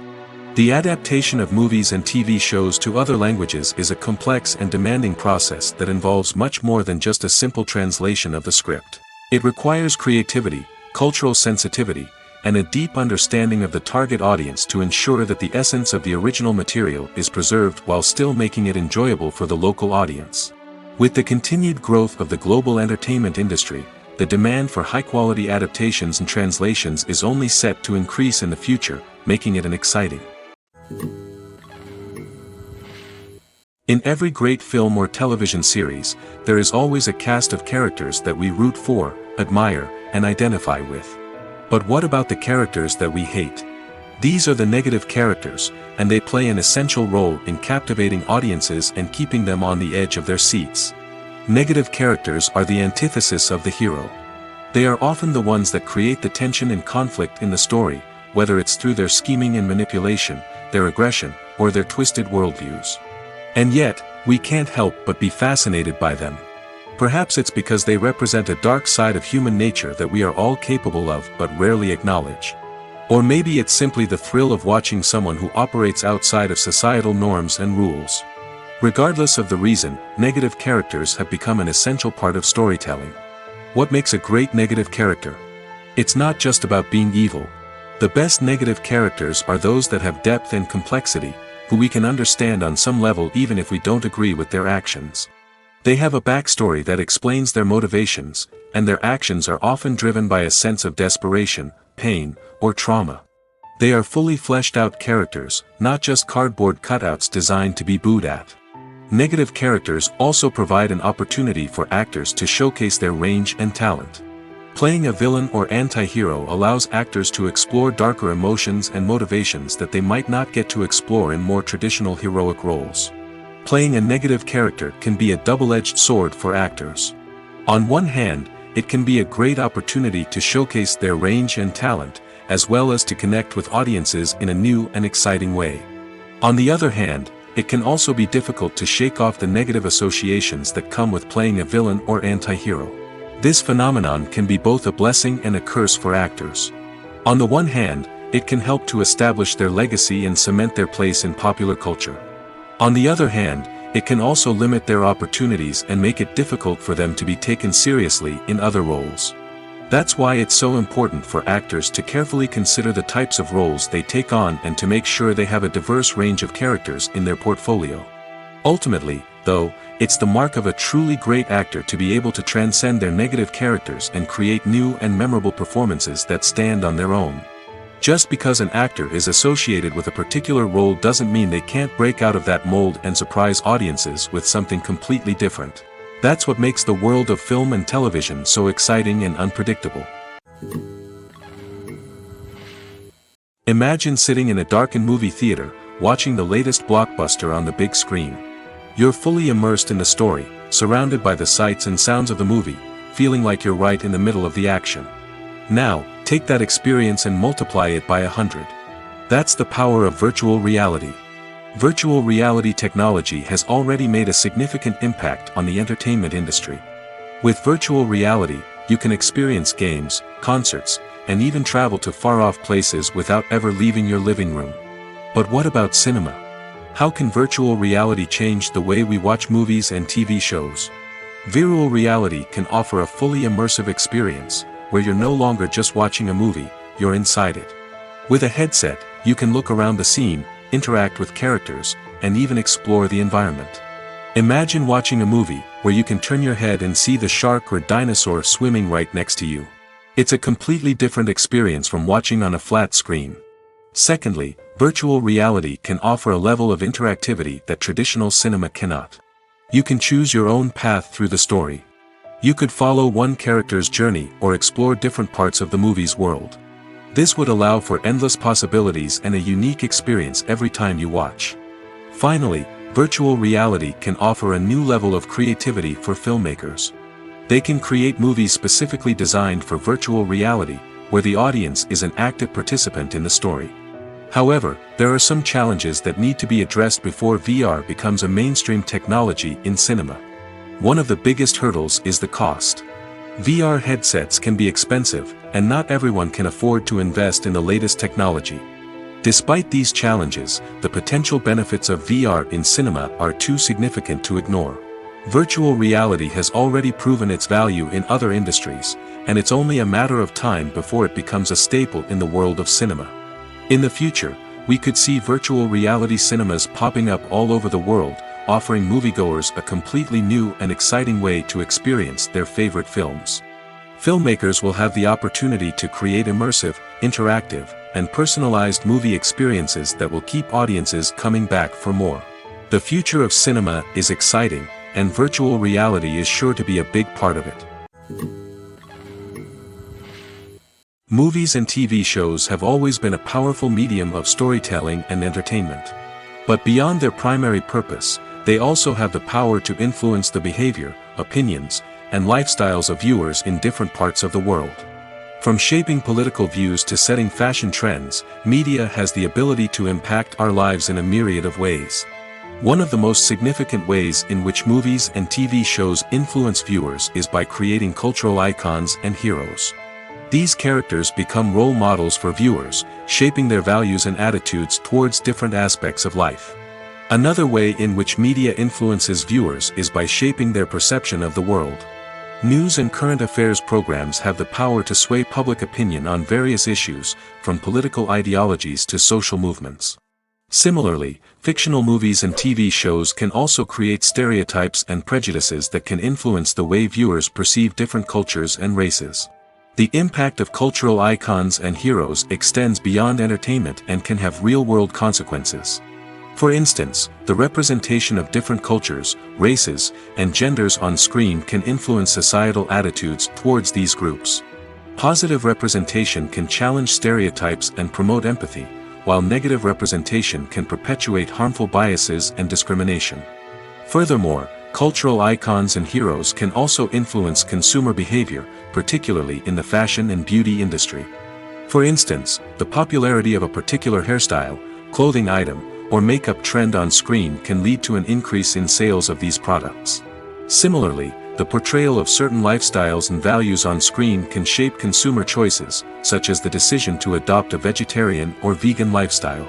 A: The adaptation of movies and TV shows to other languages is a complex and demanding process that involves much more than just a simple translation of the script. It requires creativity, cultural sensitivity, and a deep understanding of the target audience to ensure that the essence of the original material is preserved while still making it enjoyable for the local audience. With the continued growth of the global entertainment industry, the demand for high-quality adaptations and translations is only set to increase in the future, making it an exciting In every great film or television series, there is always a cast of characters that we root for, admire, and identify with. But what about the characters that we hate? These are the negative characters, and they play an essential role in captivating audiences and keeping them on the edge of their seats. Negative characters are the antithesis of the hero. They are often the ones that create the tension and conflict in the story, whether it's through their scheming and manipulation, their aggression, or their twisted worldviews. And yet, we can't help but be fascinated by them. Perhaps it's because they represent a dark side of human nature that we are all capable of but rarely acknowledge. Or maybe it's simply the thrill of watching someone who operates outside of societal norms and rules. Regardless of the reason, negative characters have become an essential part of storytelling. What makes a great negative character? It's not just about being evil. The best negative characters are those that have depth and complexity, who we can understand on some level even if we don't agree with their actions. They have a backstory that explains their motivations, and their actions are often driven by a sense of desperation, pain, or trauma. They are fully fleshed out characters, not just cardboard cutouts designed to be booed at. Negative characters also provide an opportunity for actors to showcase their range and talent. Playing a villain or anti-hero allows actors to explore darker emotions and motivations that they might not get to explore in more traditional heroic roles. Playing a negative character can be a double-edged sword for actors. On one hand, it can be a great opportunity to showcase their range and talent, as well as to connect with audiences in a new and exciting way. On the other hand, it can also be difficult to shake off the negative associations that come with playing a villain or anti-hero. This phenomenon can be both a blessing and a curse for actors. On the one hand, it can help to establish their legacy and cement their place in popular culture. On the other hand, it can also limit their opportunities and make it difficult for them to be taken seriously in other roles. That's why it's so important for actors to carefully consider the types of roles they take on and to make sure they have a diverse range of characters in their portfolio. Ultimately, though, it's the mark of a truly great actor to be able to transcend their negative characters and create new and memorable performances that stand on their own. Just because an actor is associated with a particular role doesn't mean they can't break out of that mold and surprise audiences with something completely different. That's what makes the world of film and television so exciting and unpredictable. Imagine sitting in a darkened movie theater, watching the latest blockbuster on the big screen. You're fully immersed in the story, surrounded by the sights and sounds of the movie, feeling like you're right in the middle of the action. Now, take that experience and multiply it by 100. That's the power of virtual reality. Virtual reality technology has already made a significant impact on the entertainment industry. With virtual reality, you can experience games, concerts, and even travel to far-off places without ever leaving your living room. But what about cinema? How can virtual reality change the way we watch movies and TV shows? Virtual reality can offer a fully immersive experience, where you're no longer just watching a movie, you're inside it. With a headset, you can look around the scene, interact with characters, and even explore the environment. Imagine watching a movie where you can turn your head and see the shark or dinosaur swimming right next to you. It's a completely different experience from watching on a flat screen. Secondly, virtual reality can offer a level of interactivity that traditional cinema cannot. You can choose your own path through the story. You could follow one character's journey or explore different parts of the movie's world. This would allow for endless possibilities and a unique experience every time you watch. Finally, virtual reality can offer a new level of creativity for filmmakers. They can create movies specifically designed for virtual reality, where the audience is an active participant in the story. However, there are some challenges that need to be addressed before VR becomes a mainstream technology in cinema. One of the biggest hurdles is the cost. VR headsets can be expensive, and not everyone can afford to invest in the latest technology. Despite these challenges, the potential benefits of VR in cinema are too significant to ignore. Virtual reality has already proven its value in other industries, and it's only a matter of time before it becomes a staple in the world of cinema. In the future, we could see virtual reality cinemas popping up all over the world, offering moviegoers a completely new and exciting way to experience their favorite films. Filmmakers will have the opportunity to create immersive, interactive, and personalized movie experiences that will keep audiences coming back for more. The future of cinema is exciting, and virtual reality is sure to be a big part of it. Movies and TV shows have always been a powerful medium of storytelling and entertainment. But beyond their primary purpose, they also have the power to influence the behavior, opinions, and lifestyles of viewers in different parts of the world. From shaping political views to setting fashion trends, media has the ability to impact our lives in a myriad of ways. One of the most significant ways in which movies and TV shows influence viewers is by creating cultural icons and heroes. These characters become role models for viewers, shaping their values and attitudes towards different aspects of life. Another way in which media influences viewers is by shaping their perception of the world. News and current affairs programs have the power to sway public opinion on various issues, from political ideologies to social movements. Similarly, fictional movies and TV shows can also create stereotypes and prejudices that can influence the way viewers perceive different cultures and races. The impact of cultural icons and heroes extends beyond entertainment and can have real-world consequences. For instance, the representation of different cultures, races, and genders on screen can influence societal attitudes towards these groups. Positive representation can challenge stereotypes and promote empathy, while negative representation can perpetuate harmful biases and discrimination. Furthermore, cultural icons and heroes can also influence consumer behavior, particularly in the fashion and beauty industry. For instance, the popularity of a particular hairstyle, clothing item, or makeup trend on screen can lead to an increase in sales of these products. Similarly, the portrayal of certain lifestyles and values on screen can shape consumer choices, such as the decision to adopt a vegetarian or vegan lifestyle.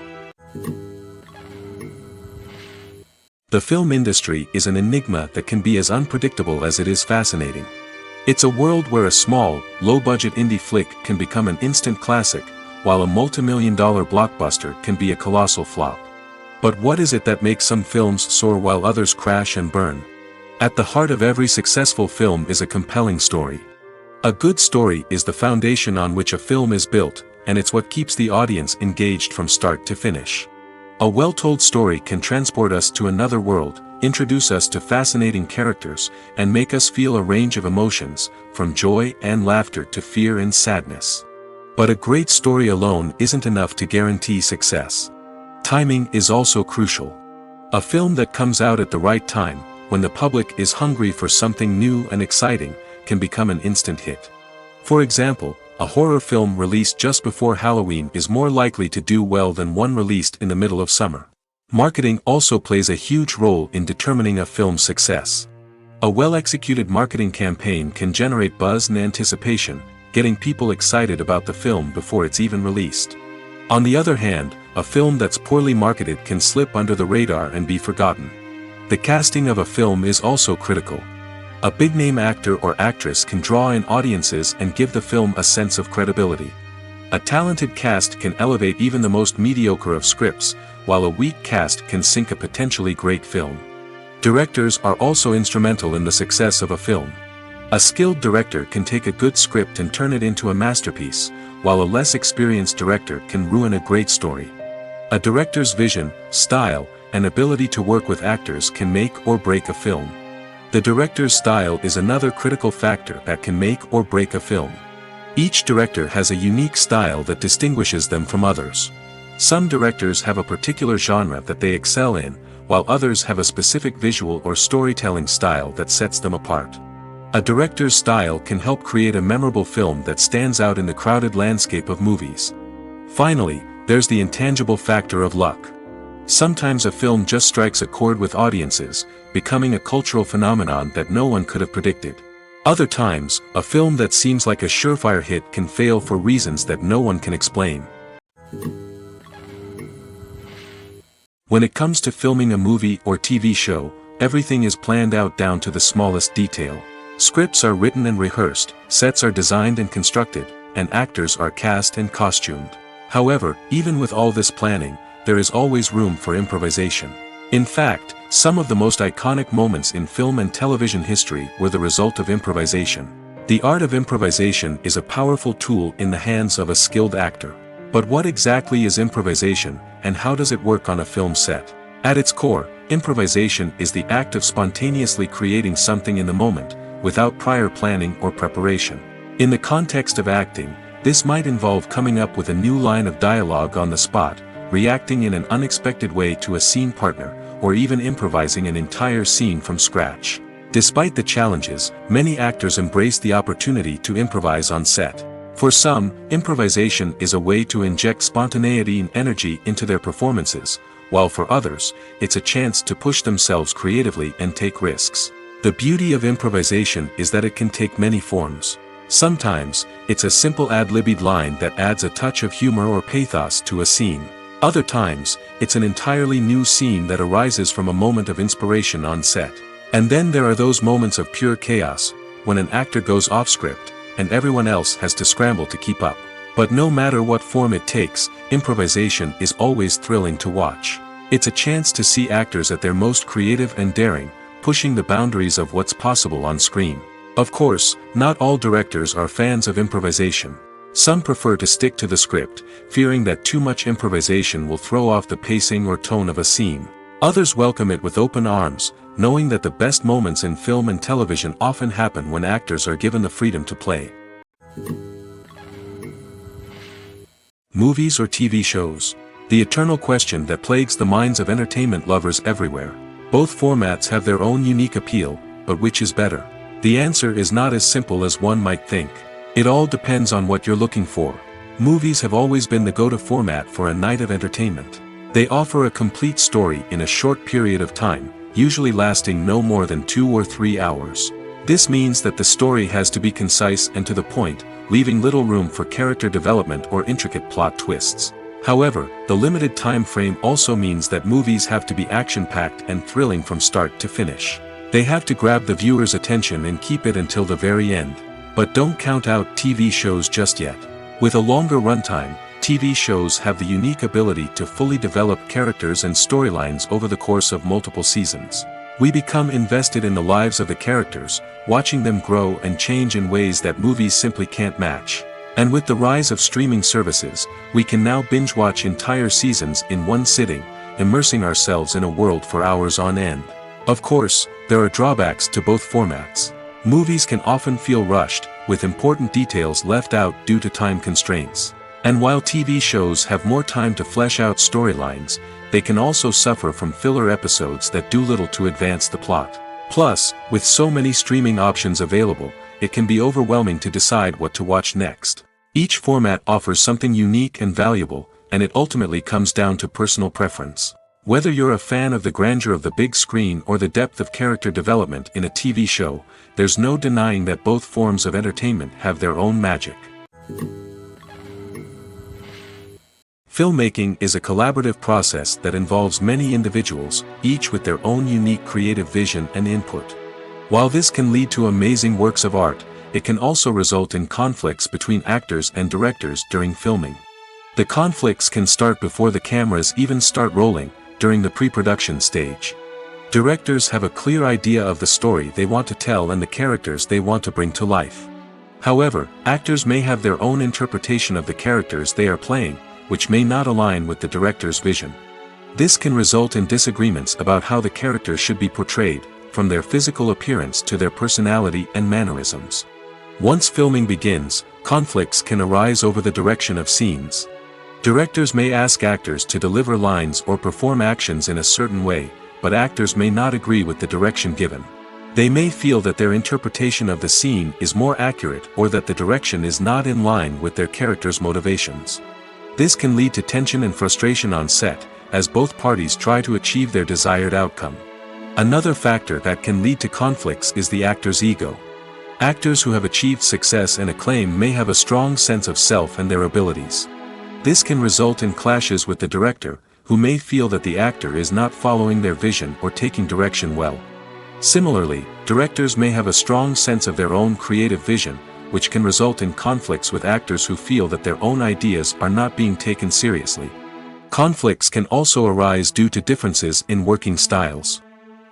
A: The film industry is an enigma that can be as unpredictable as it is fascinating. It's a world where a small, low-budget indie flick can become an instant classic, while a multi-million-dollar blockbuster can be a colossal flop. But what is it that makes some films soar while others crash and burn? At the heart of every successful film is a compelling story. A good story is the foundation on which a film is built, and it's what keeps the audience engaged from start to finish. A well-told story can transport us to another world, introduce us to fascinating characters, and make us feel a range of emotions, from joy and laughter to fear and sadness. But a great story alone isn't enough to guarantee success. Timing is also crucial. A film that comes out at the right time, when the public is hungry for something new and exciting, can become an instant hit. For example, a horror film released just before Halloween is more likely to do well than one released in the middle of summer. Marketing also plays a huge role in determining a film's success. A well-executed marketing campaign can generate buzz and anticipation, getting people excited about the film before it's even released. On the other hand, a film that's poorly marketed can slip under the radar and be forgotten. The casting of a film is also critical. A big-name actor or actress can draw in audiences and give the film a sense of credibility. A talented cast can elevate even the most mediocre of scripts, while a weak cast can sink a potentially great film. Directors are also instrumental in the success of a film. A skilled director can take a good script and turn it into a masterpiece, while a less experienced director can ruin a great story. A director's vision, style, and ability to work with actors can make or break a film. The director's style is another critical factor that can make or break a film. Each director has a unique style that distinguishes them from others. Some directors have a particular genre that they excel in, while others have a specific visual or storytelling style that sets them apart. A director's style can help create a memorable film that stands out in the crowded landscape of movies. Finally, there's the intangible factor of luck. Sometimes a film just strikes a chord with audiences, becoming a cultural phenomenon that no one could have predicted. Other times, a film that seems like a surefire hit can fail for reasons that no one can explain. When it comes to filming a movie or TV show, everything is planned out down to the smallest detail. Scripts are written and rehearsed, sets are designed and constructed, and actors are cast and costumed. However, even with all this planning, there is always room for improvisation. In fact, some of the most iconic moments in film and television history were the result of improvisation. The art of improvisation is a powerful tool in the hands of a skilled actor. But what exactly is improvisation, and how does it work on a film set? At its core, improvisation is the act of spontaneously creating something in the moment, without prior planning or preparation. In the context of acting, this might involve coming up with a new line of dialogue on the spot, reacting in an unexpected way to a scene partner, or even improvising an entire scene from scratch. Despite the challenges, many actors embrace the opportunity to improvise on set. For some, improvisation is a way to inject spontaneity and energy into their performances, while for others, it's a chance to push themselves creatively and take risks. The beauty of improvisation is that it can take many forms. Sometimes, it's a simple ad-libbed line that adds a touch of humor or pathos to a scene. Other times, it's an entirely new scene that arises from a moment of inspiration on set. And then there are those moments of pure chaos, when an actor goes off script, and everyone else has to scramble to keep up. But no matter what form it takes, improvisation is always thrilling to watch. It's a chance to see actors at their most creative and daring, pushing the boundaries of what's possible on screen. Of course, not all directors are fans of improvisation. Some prefer to stick to the script, fearing that too much improvisation will throw off the pacing or tone of a scene. Others welcome it with open arms, knowing that the best moments in film and television often happen when actors are given the freedom to play. Movies or TV shows? The eternal question that plagues the minds of entertainment lovers everywhere. Both formats have their own unique appeal, but which is better? The answer is not as simple as one might think. It all depends on what you're looking for. Movies have always been the go-to format for a night of entertainment. They offer a complete story in a short period of time, usually lasting no more than 2 or 3 hours. This means that the story has to be concise and to the point, leaving little room for character development or intricate plot twists. However, the limited time frame also means that movies have to be action-packed and thrilling from start to finish. They have to grab the viewer's attention and keep it until the very end. But don't count out TV shows just yet. With a longer runtime, TV shows have the unique ability to fully develop characters and storylines over the course of multiple seasons. We become invested in the lives of the characters, watching them grow and change in ways that movies simply can't match. And with the rise of streaming services, we can now binge-watch entire seasons in one sitting, immersing ourselves in a world for hours on end. Of course, there are drawbacks to both formats. Movies can often feel rushed, with important details left out due to time constraints. And while TV shows have more time to flesh out storylines, they can also suffer from filler episodes that do little to advance the plot. Plus, with so many streaming options available, it can be overwhelming to decide what to watch next. Each format offers something unique and valuable, and it ultimately comes down to personal preference. Whether you're a fan of the grandeur of the big screen or the depth of character development in a TV show, there's no denying that both forms of entertainment have their own magic. Filmmaking is a collaborative process that involves many individuals, each with their own unique creative vision and input. While this can lead to amazing works of art, it can also result in conflicts between actors and directors during filming. The conflicts can start before the cameras even start rolling, during the pre-production stage. Directors have a clear idea of the story they want to tell and the characters they want to bring to life. However, actors may have their own interpretation of the characters they are playing, which may not align with the director's vision. This can result in disagreements about how the characters should be portrayed, from their physical appearance to their personality and mannerisms. Once filming begins, conflicts can arise over the direction of scenes. Directors may ask actors to deliver lines or perform actions in a certain way, but actors may not agree with the direction given. They may feel that their interpretation of the scene is more accurate or that the direction is not in line with their character's motivations. This can lead to tension and frustration on set, as both parties try to achieve their desired outcome. Another factor that can lead to conflicts is the actor's ego. Actors who have achieved success and acclaim may have a strong sense of self and their abilities. This can result in clashes with the director, who may feel that the actor is not following their vision or taking direction well. Similarly, directors may have a strong sense of their own creative vision, which can result in conflicts with actors who feel that their own ideas are not being taken seriously. Conflicts can also arise due to differences in working styles.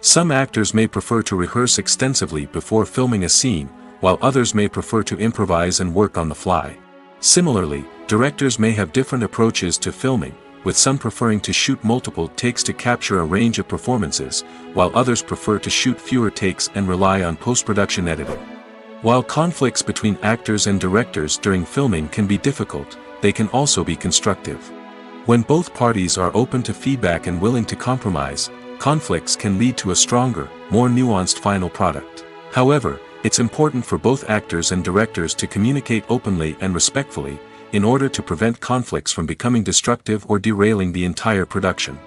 A: Some actors may prefer to rehearse extensively before filming a scene, while others may prefer to improvise and work on the fly. Similarly, directors may have different approaches to filming, with some preferring to shoot multiple takes to capture a range of performances, while others prefer to shoot fewer takes and rely on post-production editing. While conflicts between actors and directors during filming can be difficult, they can also be constructive. When both parties are open to feedback and willing to compromise, conflicts can lead to a stronger, more nuanced final product. However, it's important for both actors and directors to communicate openly and respectfully, in order to prevent conflicts from becoming destructive or derailing the entire production.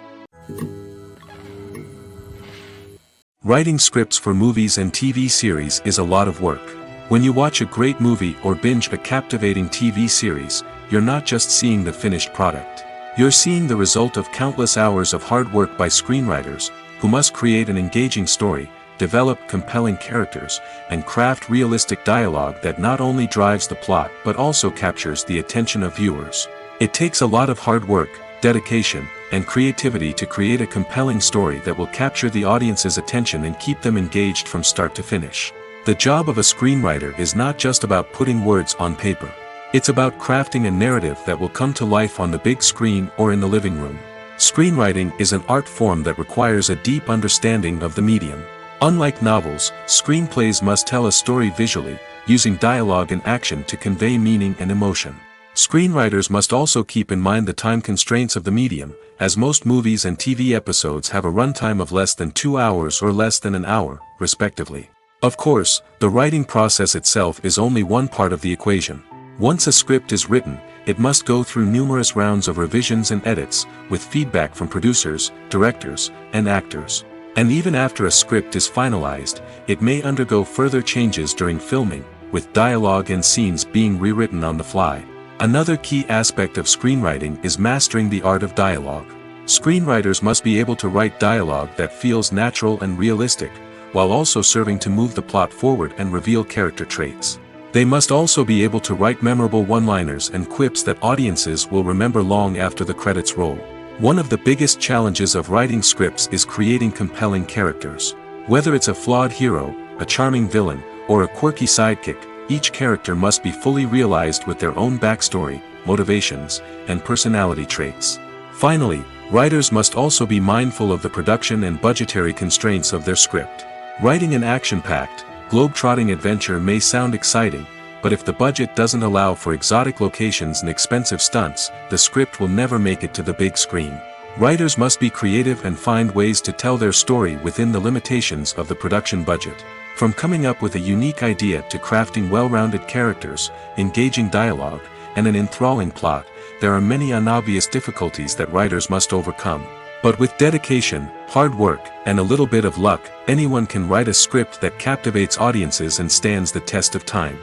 A: Writing scripts for movies and TV series is a lot of work. When you watch a great movie or binge a captivating TV series, you're not just seeing the finished product. You're seeing the result of countless hours of hard work by screenwriters, who must create an engaging story, develop compelling characters, and craft realistic dialogue that not only drives the plot but also captures the attention of viewers. It takes a lot of hard work, dedication, and creativity to create a compelling story that will capture the audience's attention and keep them engaged from start to finish. The job of a screenwriter is not just about putting words on paper. It's about crafting a narrative that will come to life on the big screen or in the living room. Screenwriting is an art form that requires a deep understanding of the medium. Unlike novels, screenplays must tell a story visually, using dialogue and action to convey meaning and emotion. Screenwriters must also keep in mind the time constraints of the medium, as most movies and TV episodes have a runtime of less than 2 hours or less than an hour, respectively. Of course, the writing process itself is only one part of the equation. Once a script is written, it must go through numerous rounds of revisions and edits, with feedback from producers, directors, and actors. And even after a script is finalized, it may undergo further changes during filming, with dialogue and scenes being rewritten on the fly. Another key aspect of screenwriting is mastering the art of dialogue. Screenwriters must be able to write dialogue that feels natural and realistic, while also serving to move the plot forward and reveal character traits. They must also be able to write memorable one-liners and quips that audiences will remember long after the credits roll. One of the biggest challenges of writing scripts is creating compelling characters. Whether it's a flawed hero, a charming villain, or a quirky sidekick, each character must be fully realized with their own backstory, motivations, and personality traits. Finally, writers must also be mindful of the production and budgetary constraints of their script. Writing an action-packed, globe-trotting adventure may sound exciting, but if the budget doesn't allow for exotic locations and expensive stunts, the script will never make it to the big screen. Writers must be creative and find ways to tell their story within the limitations of the production budget. From coming up with a unique idea to crafting well-rounded characters, engaging dialogue, and an enthralling plot, there are many unobvious difficulties that writers must overcome. But with dedication, hard work, and a little bit of luck, anyone can write a script that captivates audiences and stands the test of time.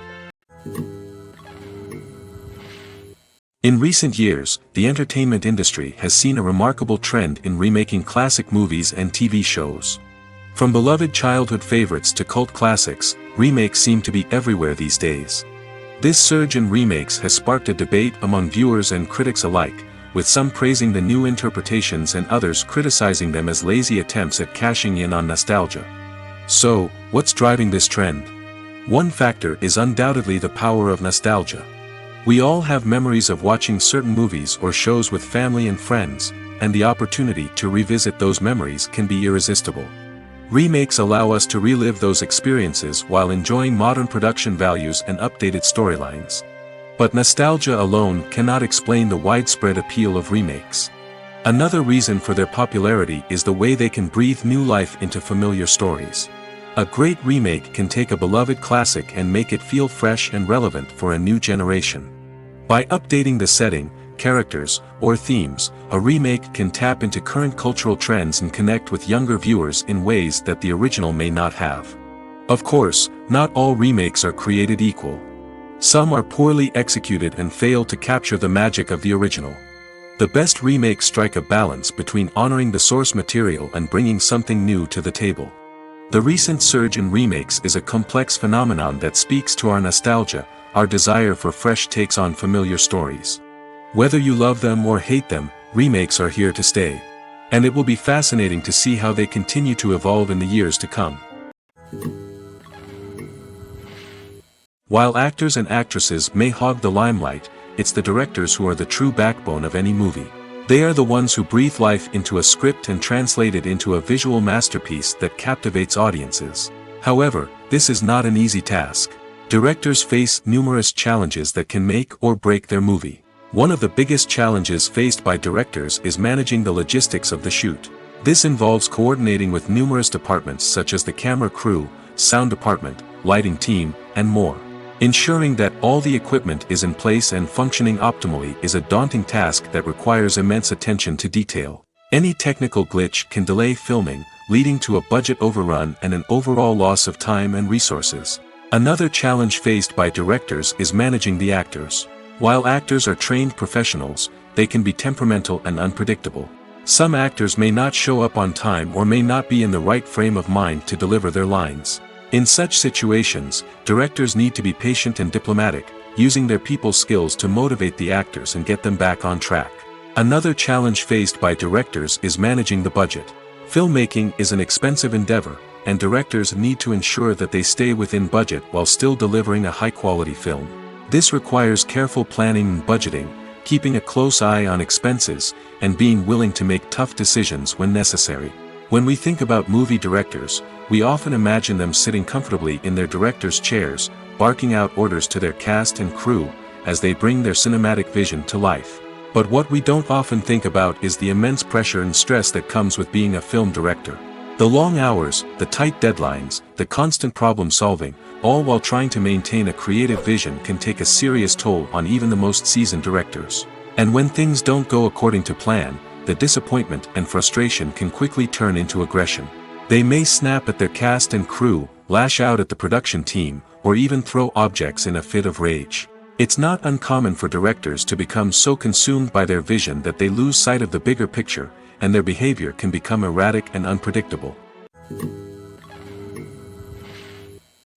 A: In recent years, the entertainment industry has seen a remarkable trend in remaking classic movies and TV shows. From beloved childhood favorites to cult classics, remakes seem to be everywhere these days. This surge in remakes has sparked a debate among viewers and critics alike, with some praising the new interpretations and others criticizing them as lazy attempts at cashing in on nostalgia. So, what's driving this trend? One factor is undoubtedly the power of nostalgia. We all have memories of watching certain movies or shows with family and friends, and the opportunity to revisit those memories can be irresistible. Remakes allow us to relive those experiences while enjoying modern production values and updated storylines. But nostalgia alone cannot explain the widespread appeal of remakes. Another reason for their popularity is the way they can breathe new life into familiar stories. A great remake can take a beloved classic and make it feel fresh and relevant for a new generation. By updating the setting, characters, or themes, a remake can tap into current cultural trends and connect with younger viewers in ways that the original may not have. Of course, not all remakes are created equal. Some are poorly executed and fail to capture the magic of the original. The best remakes strike a balance between honoring the source material and bringing something new to the table. The recent surge in remakes is a complex phenomenon that speaks to our nostalgia, our desire for fresh takes on familiar stories. Whether you love them or hate them, remakes are here to stay. And it will be fascinating to see how they continue to evolve in the years to come. While actors and actresses may hog the limelight, it's the directors who are the true backbone of any movie. They are the ones who breathe life into a script and translate it into a visual masterpiece that captivates audiences. However, this is not an easy task. Directors face numerous challenges that can make or break their movie. One of the biggest challenges faced by directors is managing the logistics of the shoot. This involves coordinating with numerous departments such as the camera crew, sound department, lighting team, and more. Ensuring that all the equipment is in place and functioning optimally is a daunting task that requires immense attention to detail. Any technical glitch can delay filming, leading to a budget overrun and an overall loss of time and resources. Another challenge faced by directors is managing the actors. While actors are trained professionals, they can be temperamental and unpredictable. Some actors may not show up on time or may not be in the right frame of mind to deliver their lines. In such situations, directors need to be patient and diplomatic, using their people skills to motivate the actors and get them back on track. Another challenge faced by directors is managing the budget. Filmmaking is an expensive endeavor, and directors need to ensure that they stay within budget while still delivering a high-quality film. This requires careful planning and budgeting, keeping a close eye on expenses, and being willing to make tough decisions when necessary. When we think about movie directors, we often imagine them sitting comfortably in their director's chairs, barking out orders to their cast and crew, as they bring their cinematic vision to life. But what we don't often think about is the immense pressure and stress that comes with being a film director. The long hours, the tight deadlines, the constant problem solving, all while trying to maintain a creative vision can take a serious toll on even the most seasoned directors. And when things don't go according to plan, the disappointment and frustration can quickly turn into aggression. They may snap at their cast and crew, lash out at the production team, or even throw objects in a fit of rage. It's not uncommon for directors to become so consumed by their vision that they lose sight of the bigger picture, and their behavior can become erratic and unpredictable.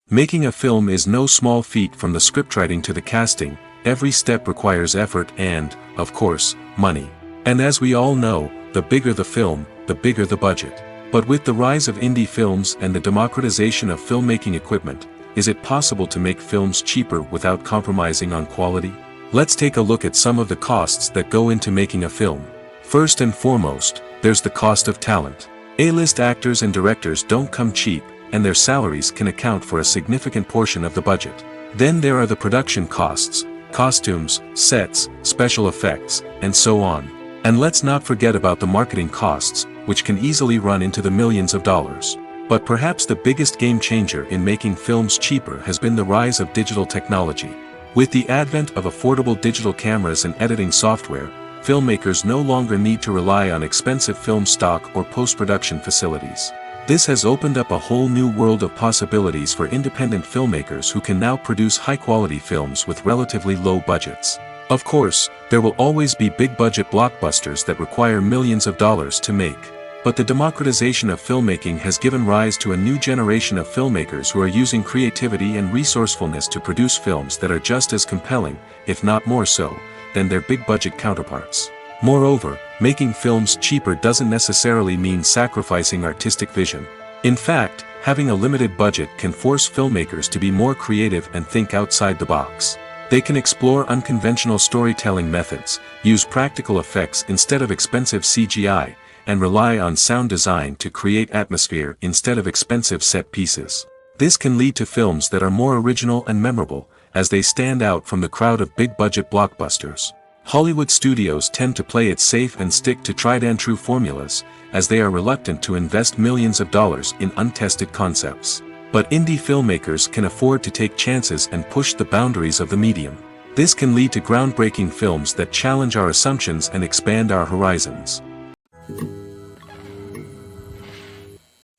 A: Making a film is no small feat. From the scriptwriting to the casting, every step requires effort and, of course, money. And as we all know, the bigger the film, the bigger the budget. But with the rise of indie films and the democratization of filmmaking equipment, is it possible to make films cheaper without compromising on quality? Let's take a look at some of the costs that go into making a film. First and foremost, there's the cost of talent. A-list actors and directors don't come cheap, and their salaries can account for a significant portion of the budget. Then there are the production costs, costumes, sets, special effects, and so on. And let's not forget about the marketing costs, which can easily run into the millions of dollars. But perhaps the biggest game changer in making films cheaper has been the rise of digital technology. With the advent of affordable digital cameras and editing software, filmmakers no longer need to rely on expensive film stock or post-production facilities. This has opened up a whole new world of possibilities for independent filmmakers who can now produce high-quality films with relatively low budgets. Of course, there will always be big-budget blockbusters that require millions of dollars to make. But the democratization of filmmaking has given rise to a new generation of filmmakers who are using creativity and resourcefulness to produce films that are just as compelling, if not more so, than their big-budget counterparts. Moreover, making films cheaper doesn't necessarily mean sacrificing artistic vision. In fact, having a limited budget can force filmmakers to be more creative and think outside the box. They can explore unconventional storytelling methods, use practical effects instead of expensive CGI, and rely on sound design to create atmosphere instead of expensive set pieces. This can lead to films that are more original and memorable, as they stand out from the crowd of big-budget blockbusters. Hollywood studios tend to play it safe and stick to tried-and-true formulas, as they are reluctant to invest millions of dollars in untested concepts. But indie filmmakers can afford to take chances and push the boundaries of the medium. This can lead to groundbreaking films that challenge our assumptions and expand our horizons.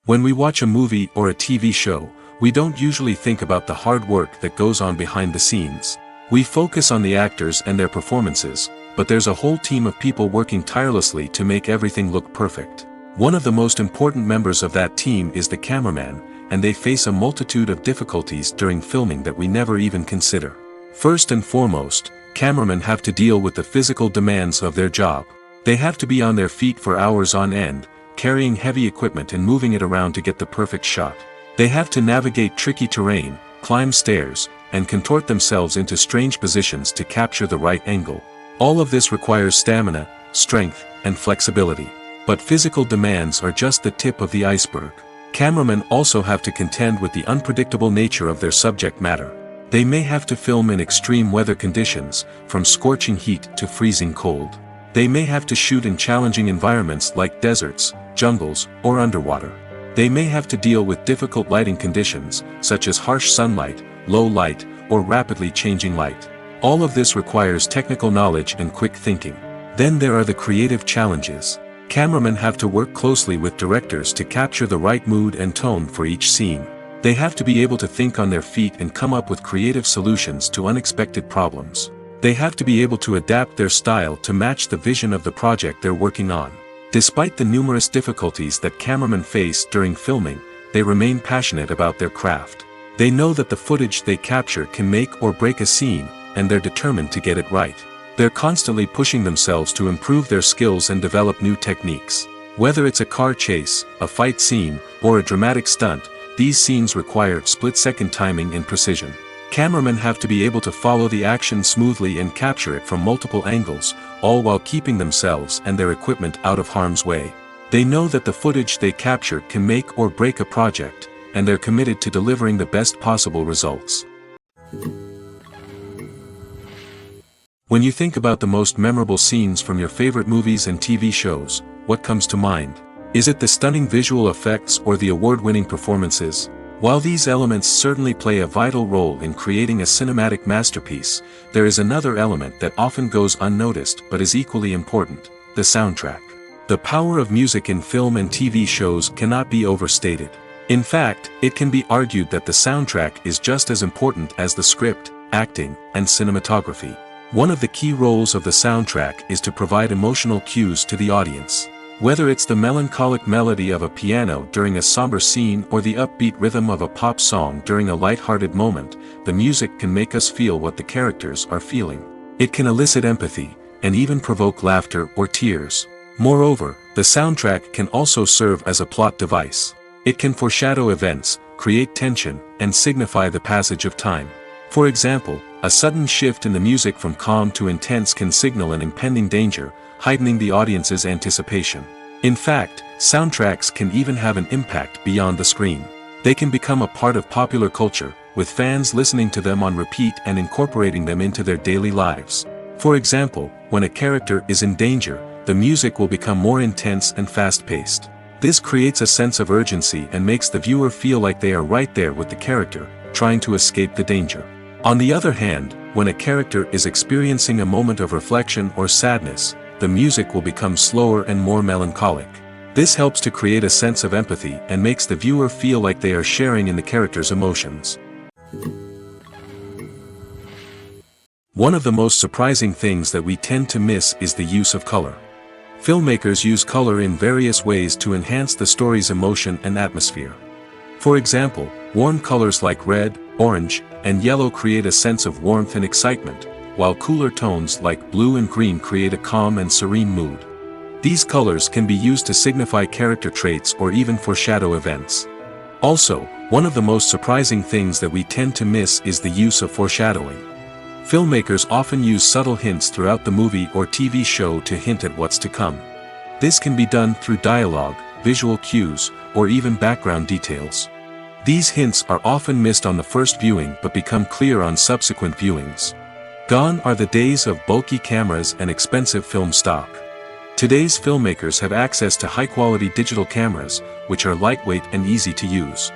A: When we watch a movie or a TV show, we don't usually think about the hard work that goes on behind the scenes. We focus on the actors and their performances, but there's a whole team of people working tirelessly to make everything look perfect. One of the most important members of that team is the cameraman, and they face a multitude of difficulties during filming that we never even consider. First and foremost, cameramen have to deal with the physical demands of their job. They have to be on their feet for hours on end, carrying heavy equipment and moving it around to get the perfect shot. They have to navigate tricky terrain, climb stairs, and contort themselves into strange positions to capture the right angle. All of this requires stamina, strength, and flexibility. But physical demands are just the tip of the iceberg. Cameramen also have to contend with the unpredictable nature of their subject matter. They may have to film in extreme weather conditions, from scorching heat to freezing cold. They may have to shoot in challenging environments like deserts, jungles, or underwater. They may have to deal with difficult lighting conditions, such as harsh sunlight, low light, or rapidly changing light. All of this requires technical knowledge and quick thinking. Then there are the creative challenges. Cameramen have to work closely with directors to capture the right mood and tone for each scene. They have to be able to think on their feet and come up with creative solutions to unexpected problems. They have to be able to adapt their style to match the vision of the project they're working on. Despite the numerous difficulties that cameramen face during filming, they remain passionate about their craft. They know that the footage they capture can make or break a scene, and they're determined to get it right. They're constantly pushing themselves to improve their skills and develop new techniques. Whether it's a car chase, a fight scene, or a dramatic stunt, these scenes require split-second timing and precision. Cameramen have to be able to follow the action smoothly and capture it from multiple angles, all while keeping themselves and their equipment out of harm's way. They know that the footage they capture can make or break a project, and they're committed to delivering the best possible results. When you think about the most memorable scenes from your favorite movies and TV shows, what comes to mind? Is it the stunning visual effects or the award-winning performances? While these elements certainly play a vital role in creating a cinematic masterpiece, there is another element that often goes unnoticed but is equally important: the soundtrack. The power of music in film and TV shows cannot be overstated. In fact, it can be argued that the soundtrack is just as important as the script, acting, and cinematography. One of the key roles of the soundtrack is to provide emotional cues to the audience. Whether it's the melancholic melody of a piano during a somber scene or the upbeat rhythm of a pop song during a light-hearted moment, the music can make us feel what the characters are feeling. It can elicit empathy, and even provoke laughter or tears. Moreover, the soundtrack can also serve as a plot device. It can foreshadow events, create tension, and signify the passage of time. For example, a sudden shift in the music from calm to intense can signal an impending danger, heightening the audience's anticipation. In fact, soundtracks can even have an impact beyond the screen. They can become a part of popular culture, with fans listening to them on repeat and incorporating them into their daily lives. For example, when a character is in danger, the music will become more intense and fast-paced. This creates a sense of urgency and makes the viewer feel like they are right there with the character, trying to escape the danger. On the other hand, when a character is experiencing a moment of reflection or sadness, the music will become slower and more melancholic. This helps to create a sense of empathy and makes the viewer feel like they are sharing in the character's emotions. One of the most surprising things that we tend to miss is the use of color. Filmmakers use color in various ways to enhance the story's emotion and atmosphere. For example, warm colors like red, orange, and yellow create a sense of warmth and excitement, while cooler tones like blue and green create a calm and serene mood. These colors can be used to signify character traits or even foreshadow events. Also, one of the most surprising things that we tend to miss is the use of foreshadowing. Filmmakers often use subtle hints throughout the movie or TV show to hint at what's to come. This can be done through dialogue, visual cues, or even background details. These hints are often missed on the first viewing but become clear on subsequent viewings. Gone are the days of bulky cameras and expensive film stock. Today's filmmakers have access to high-quality digital cameras, which are lightweight and easy to use.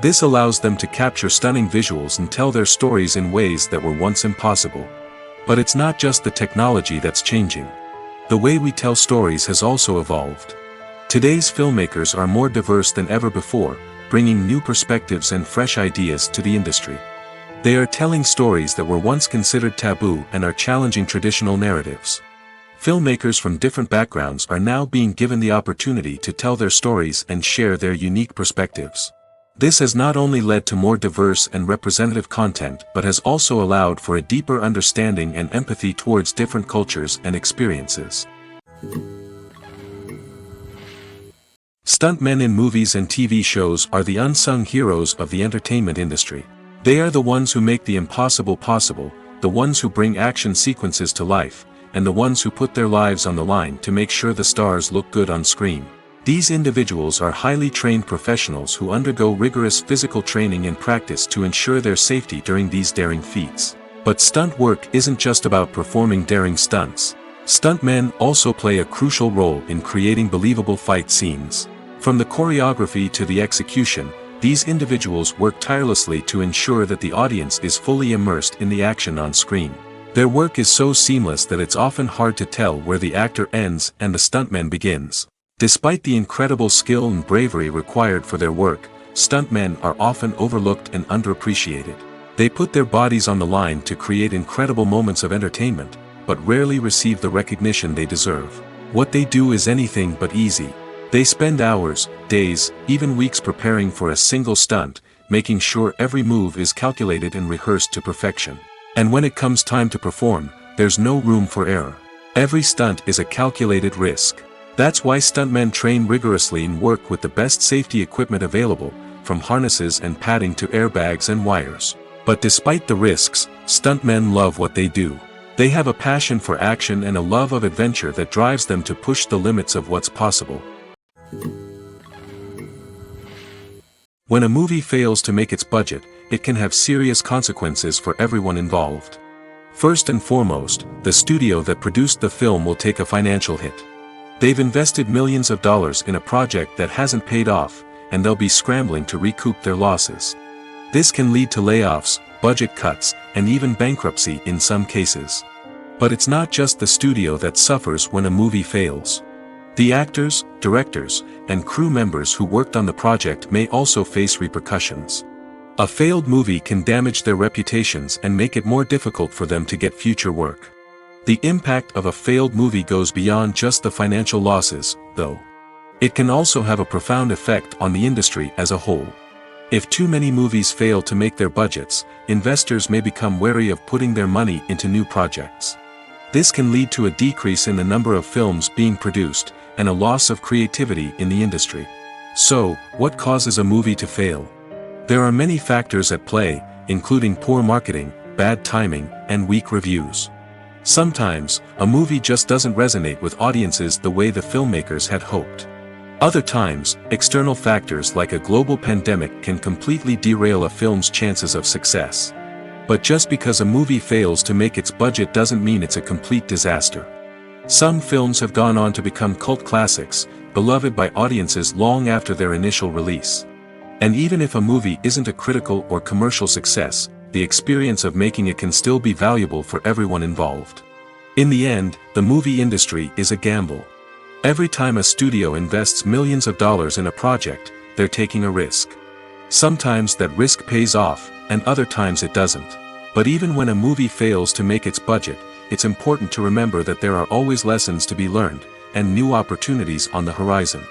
A: This allows them to capture stunning visuals and tell their stories in ways that were once impossible. But it's not just the technology that's changing. The way we tell stories has also evolved. Today's filmmakers are more diverse than ever before, bringing new perspectives and fresh ideas to the industry. They are telling stories that were once considered taboo and are challenging traditional narratives. Filmmakers from different backgrounds are now being given the opportunity to tell their stories and share their unique perspectives. This has not only led to more diverse and representative content but has also allowed for a deeper understanding and empathy towards different cultures and experiences. Stuntmen in movies and TV shows are the unsung heroes of the entertainment industry. They are the ones who make the impossible possible, the ones who bring action sequences to life, and the ones who put their lives on the line to make sure the stars look good on screen. These individuals are highly trained professionals who undergo rigorous physical training and practice to ensure their safety during these daring feats. But stunt work isn't just about performing daring stunts. Stuntmen also play a crucial role in creating believable fight scenes. From the choreography to the execution, these individuals work tirelessly to ensure that the audience is fully immersed in the action on screen. Their work is so seamless that it's often hard to tell where the actor ends and the stuntman begins. Despite the incredible skill and bravery required for their work, stuntmen are often overlooked and underappreciated. They put their bodies on the line to create incredible moments of entertainment, but rarely receive the recognition they deserve. What they do is anything but easy. They spend hours, days, even weeks preparing for a single stunt, making sure every move is calculated and rehearsed to perfection. And when it comes time to perform, there's no room for error. Every stunt is a calculated risk. That's why stuntmen train rigorously and work with the best safety equipment available, from harnesses and padding to airbags and wires. But despite the risks, stuntmen love what they do. They have a passion for action and a love of adventure that drives them to push the limits of what's possible. When a movie fails to make its budget, it can have serious consequences for everyone involved. First and foremost, the studio that produced the film will take a financial hit. They've invested millions of dollars in a project that hasn't paid off, and they'll be scrambling to recoup their losses. This can lead to layoffs, budget cuts, and even bankruptcy in some cases. But it's not just the studio that suffers when a movie fails. The actors, directors, and crew members who worked on the project may also face repercussions. A failed movie can damage their reputations and make it more difficult for them to get future work. The impact of a failed movie goes beyond just the financial losses, though. It can also have a profound effect on the industry as a whole. If too many movies fail to make their budgets, investors may become wary of putting their money into new projects. This can lead to a decrease in the number of films being produced, and a loss of creativity in the industry. So, what causes a movie to fail? There are many factors at play, including poor marketing, bad timing, and weak reviews. Sometimes, a movie just doesn't resonate with audiences the way the filmmakers had hoped. Other times, external factors like a global pandemic can completely derail a film's chances of success. But just because a movie fails to make its budget doesn't mean it's a complete disaster. Some films have gone on to become cult classics, beloved by audiences long after their initial release. And even if a movie isn't a critical or commercial success, the experience of making it can still be valuable for everyone involved. In the end, the movie industry is a gamble. Every time a studio invests millions of dollars in a project, they're taking a risk. Sometimes that risk pays off, and other times it doesn't. But even when a movie fails to make its budget, it's important to remember that there are always lessons to be learned, and new opportunities on the horizon.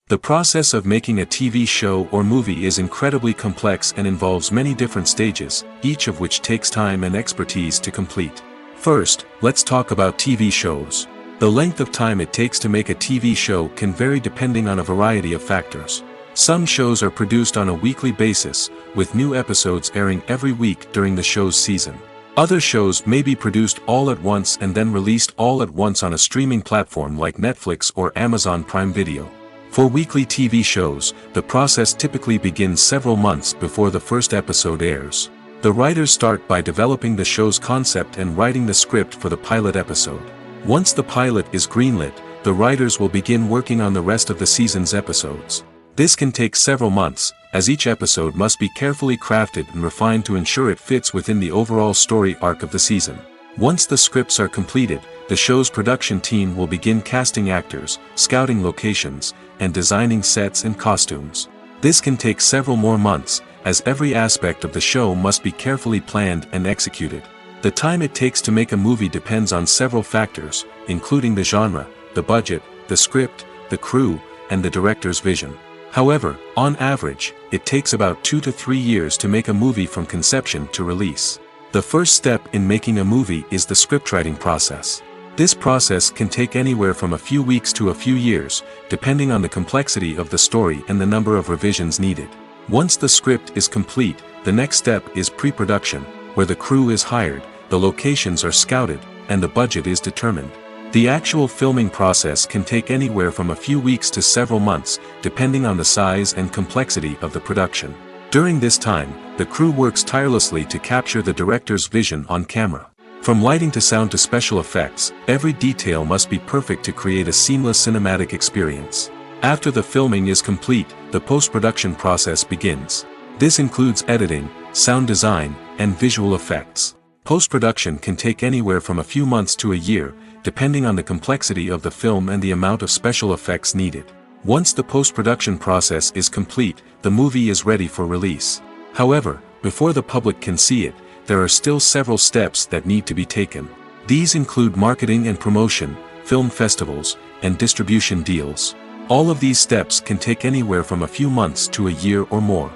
A: The process of making a TV show or movie is incredibly complex and involves many different stages, each of which takes time and expertise to complete. First, let's talk about TV shows. The length of time it takes to make a TV show can vary depending on a variety of factors. Some shows are produced on a weekly basis, with new episodes airing every week during the show's season. Other shows may be produced all at once and then released all at once on a streaming platform like Netflix or Amazon Prime Video. For weekly TV shows, the process typically begins several months before the first episode airs. The writers start by developing the show's concept and writing the script for the pilot episode. Once the pilot is greenlit, the writers will begin working on the rest of the season's episodes. This can take several months, as each episode must be carefully crafted and refined to ensure it fits within the overall story arc of the season. Once the scripts are completed, the show's production team will begin casting actors, scouting locations, and designing sets and costumes. This can take several more months, as every aspect of the show must be carefully planned and executed. The time it takes to make a movie depends on several factors, including the genre, the budget, the script, the crew, and the director's vision. However, on average, it takes about 2 to 3 years to make a movie from conception to release. The first step in making a movie is the scriptwriting process. This process can take anywhere from a few weeks to a few years, depending on the complexity of the story and the number of revisions needed. Once the script is complete, the next step is pre-production, where the crew is hired, the locations are scouted, and the budget is determined. The actual filming process can take anywhere from a few weeks to several months, depending on the size and complexity of the production. During this time, the crew works tirelessly to capture the director's vision on camera. From lighting to sound to special effects, every detail must be perfect to create a seamless cinematic experience. After the filming is complete, the post-production process begins. This includes editing, sound design, and visual effects. Post-production can take anywhere from a few months to a year, depending on the complexity of the film and the amount of special effects needed. Once the post-production process is complete, the movie is ready for release. However, before the public can see it, there are still several steps that need to be taken. These include marketing and promotion, film festivals, and distribution deals. All of these steps can take anywhere from a few months to a year or more.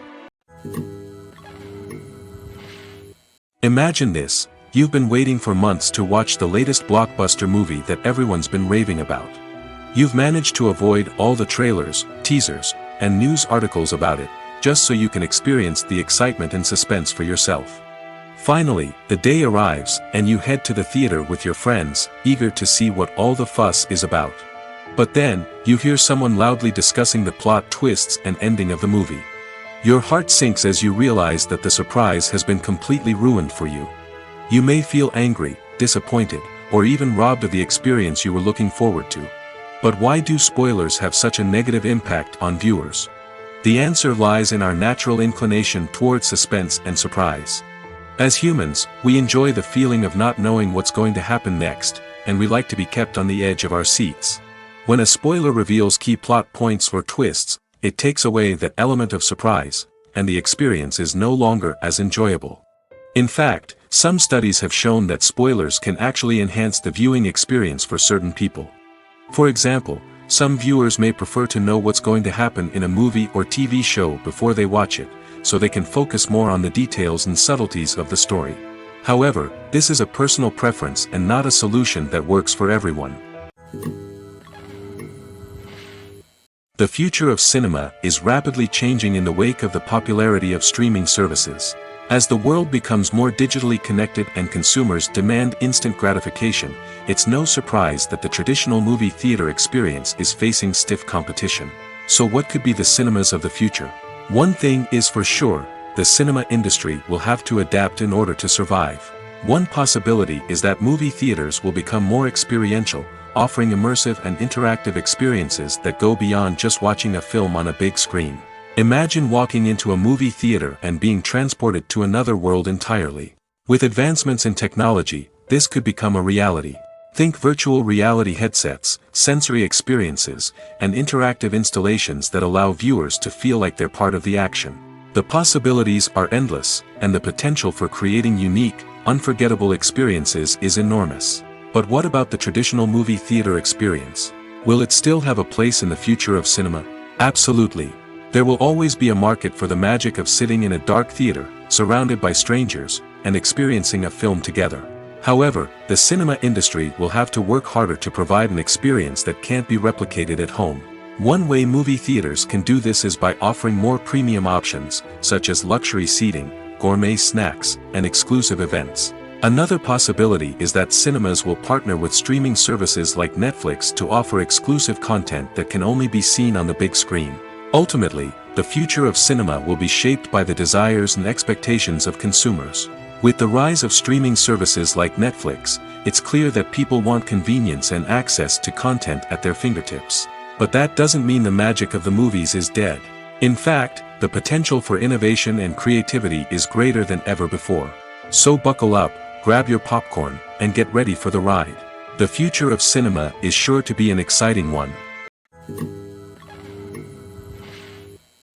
A: Imagine this: you've been waiting for months to watch the latest blockbuster movie that everyone's been raving about. You've managed to avoid all the trailers, teasers, and news articles about it, just so you can experience the excitement and suspense for yourself. Finally, the day arrives, and you head to the theater with your friends, eager to see what all the fuss is about. But then, you hear someone loudly discussing the plot twists and ending of the movie. Your heart sinks as you realize that the surprise has been completely ruined for you. You may feel angry, disappointed, or even robbed of the experience you were looking forward to. But why do spoilers have such a negative impact on viewers? The answer lies in our natural inclination toward suspense and surprise. As humans, we enjoy the feeling of not knowing what's going to happen next, and we like to be kept on the edge of our seats. When a spoiler reveals key plot points or twists, it takes away that element of surprise, and the experience is no longer as enjoyable. In fact, some studies have shown that spoilers can actually enhance the viewing experience for certain people. For example, some viewers may prefer to know what's going to happen in a movie or TV show before they watch it, so they can focus more on the details and subtleties of the story. However, this is a personal preference and not a solution that works for everyone. The future of cinema is rapidly changing in the wake of the popularity of streaming services. As the world becomes more digitally connected and consumers demand instant gratification, it's no surprise that the traditional movie theater experience is facing stiff competition. So what could be the cinemas of the future? One thing is for sure: the cinema industry will have to adapt in order to survive. One possibility is that movie theaters will become more experiential, offering immersive and interactive experiences that go beyond just watching a film on a big screen. Imagine walking into a movie theater and being transported to another world entirely. With advancements in technology, this could become a reality. Think virtual reality headsets, sensory experiences, and interactive installations that allow viewers to feel like they're part of the action. The possibilities are endless, and the potential for creating unique, unforgettable experiences is enormous. But what about the traditional movie theater experience? Will it still have a place in the future of cinema? Absolutely. There will always be a market for the magic of sitting in a dark theater, surrounded by strangers, and experiencing a film together. However, the cinema industry will have to work harder to provide an experience that can't be replicated at home. One way movie theaters can do this is by offering more premium options, such as luxury seating, gourmet snacks, and exclusive events. Another possibility is that cinemas will partner with streaming services like Netflix to offer exclusive content that can only be seen on the big screen. Ultimately, the future of cinema will be shaped by the desires and expectations of consumers. With the rise of streaming services like Netflix, it's clear that people want convenience and access to content at their fingertips. But that doesn't mean the magic of the movies is dead. In fact, the potential for innovation and creativity is greater than ever before. So buckle up, grab your popcorn, and get ready for the ride. The future of cinema is sure to be an exciting one.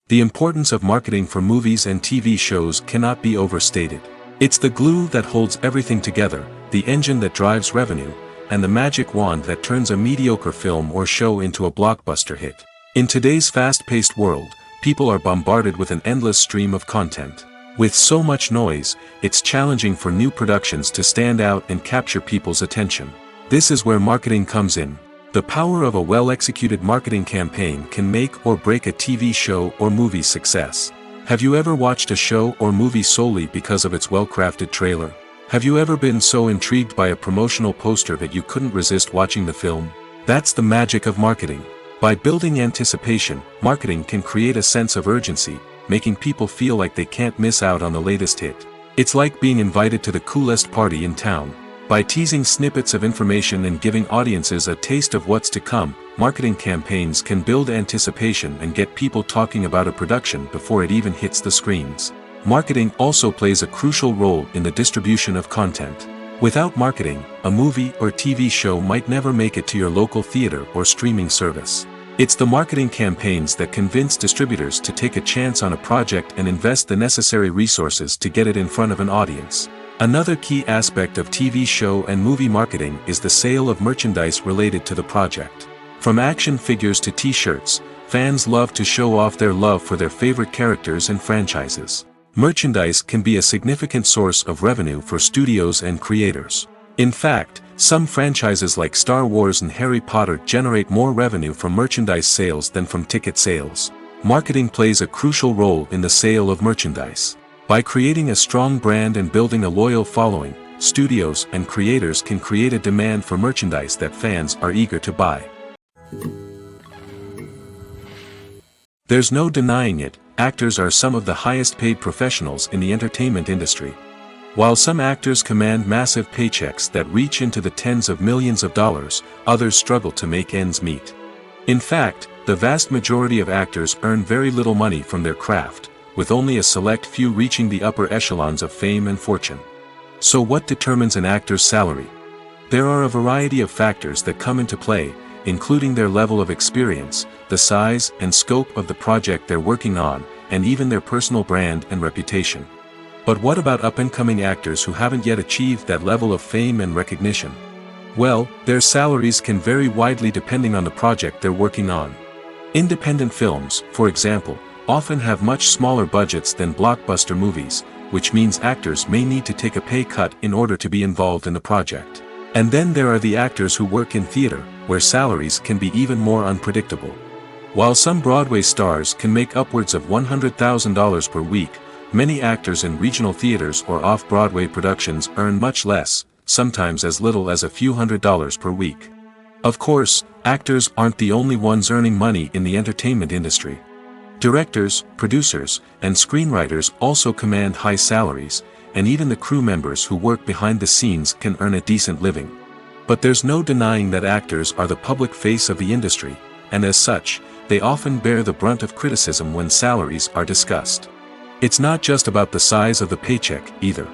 A: The importance of marketing for movies and TV shows cannot be overstated. It's the glue that holds everything together, the engine that drives revenue, and the magic wand that turns a mediocre film or show into a blockbuster hit. In today's fast-paced world, people are bombarded with an endless stream of content. With so much noise, it's challenging for new productions to stand out and capture people's attention. This is where marketing comes in. The power of a well-executed marketing campaign can make or break a TV show or movie's success. Have you ever watched a show or movie solely because of its well-crafted trailer? Have you ever been so intrigued by a promotional poster that you couldn't resist watching the film? That's the magic of marketing. By building anticipation, marketing can create a sense of urgency, making people feel like they can't miss out on the latest hit. It's like being invited to the coolest party in town. By teasing snippets of information and giving audiences a taste of what's to come, marketing campaigns can build anticipation and get people talking about a production before it even hits the screens. Marketing also plays a crucial role in the distribution of content. Without marketing, a movie or TV show might never make it to your local theater or streaming service. It's the marketing campaigns that convince distributors to take a chance on a project and invest the necessary resources to get it in front of an audience. Another key aspect of TV show and movie marketing is the sale of merchandise related to the project. From action figures to t-shirts, fans love to show off their love for their favorite characters and franchises. Merchandise can be a significant source of revenue for studios and creators. In fact, some franchises like Star Wars and Harry Potter generate more revenue from merchandise sales than from ticket sales. Marketing plays a crucial role in the sale of merchandise. By creating a strong brand and building a loyal following, studios and creators can create a demand for merchandise that fans are eager to buy. There's no denying it, actors are some of the highest paid professionals in the entertainment industry. While some actors command massive paychecks that reach into the tens of millions of dollars, others struggle to make ends meet. In fact, the vast majority of actors earn very little money from their craft, with only a select few reaching the upper echelons of fame and fortune. So what determines an actor's salary? There are a variety of factors that come into play, including their level of experience, the size and scope of the project they're working on, and even their personal brand and reputation. But what about up-and-coming actors who haven't yet achieved that level of fame and recognition? Well, their salaries can vary widely depending on the project they're working on. Independent films, for example, often have much smaller budgets than blockbuster movies, which means actors may need to take a pay cut in order to be involved in the project. And then there are the actors who work in theater, where salaries can be even more unpredictable. While some Broadway stars can make upwards of $100,000 per week, many actors in regional theaters or off-Broadway productions earn much less, sometimes as little as a few $100s per week. Of course, actors aren't the only ones earning money in the entertainment industry. Directors, producers, and screenwriters also command high salaries, and even the crew members who work behind the scenes can earn a decent living. But there's no denying that actors are the public face of the industry, and as such, they often bear the brunt of criticism when salaries are discussed. It's not just about the size of the paycheck, either.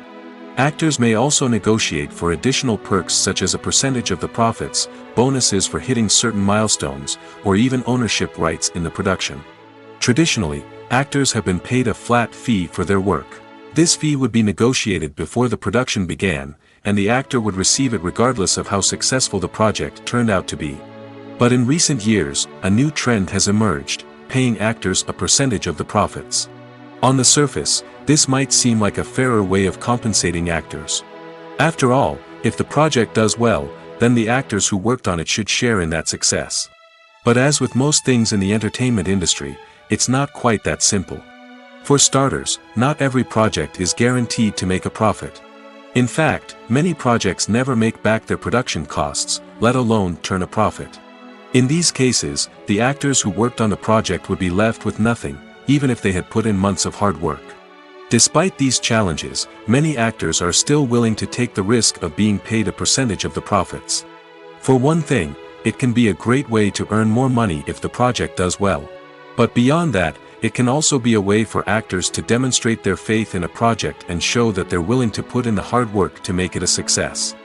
A: Actors may also negotiate for additional perks such as a percentage of the profits, bonuses for hitting certain milestones, or even ownership rights in the production. Traditionally, actors have been paid a flat fee for their work. This fee would be negotiated before the production began, and the actor would receive it regardless of how successful the project turned out to be. But in recent years, a new trend has emerged, paying actors a percentage of the profits. On the surface, this might seem like a fairer way of compensating actors. After all, if the project does well, then the actors who worked on it should share in that success. But as with most things in the entertainment industry, it's not quite that simple. For starters, not every project is guaranteed to make a profit. In fact, many projects never make back their production costs, let alone turn a profit. In these cases, the actors who worked on the project would be left with nothing, even if they had put in months of hard work. Despite these challenges, many actors are still willing to take the risk of being paid a percentage of the profits. For one thing, it can be a great way to earn more money if the project does well. But beyond that, it can also be a way for actors to demonstrate their faith in a project and show that they're willing to put in the hard work to make it a success.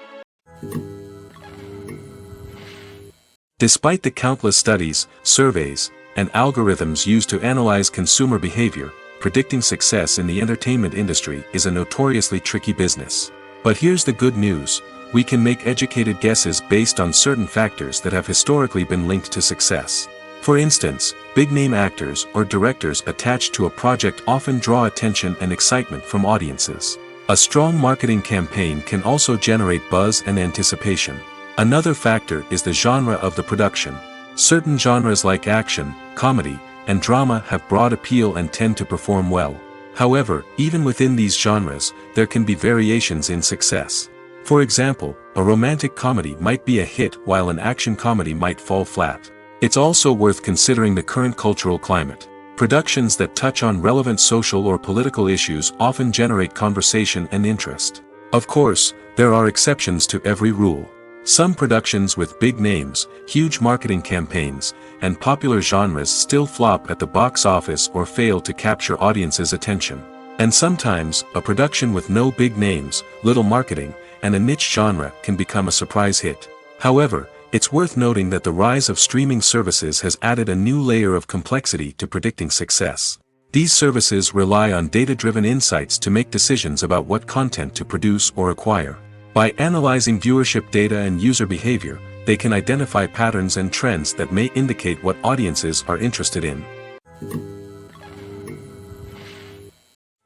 A: Despite the countless studies, surveys, and algorithms used to analyze consumer behavior, predicting success in the entertainment industry is a notoriously tricky business. But here's the good news: we can make educated guesses based on certain factors that have historically been linked to success. For instance, big-name actors or directors attached to a project often draw attention and excitement from audiences. A strong marketing campaign can also generate buzz and anticipation. Another factor is the genre of the production. Certain genres like action, comedy, and drama have broad appeal and tend to perform well. However, even within these genres, there can be variations in success. For example, a romantic comedy might be a hit while an action comedy might fall flat. It's also worth considering the current cultural climate. Productions that touch on relevant social or political issues often generate conversation and interest. Of course, there are exceptions to every rule. Some productions with big names, huge marketing campaigns, and popular genres still flop at the box office or fail to capture audiences' attention. And sometimes, a production with no big names, little marketing, and a niche genre can become a surprise hit. However, it's worth noting that the rise of streaming services has added a new layer of complexity to predicting success. These services rely on data-driven insights to make decisions about what content to produce or acquire. By analyzing viewership data and user behavior, they can identify patterns and trends that may indicate what audiences are interested in.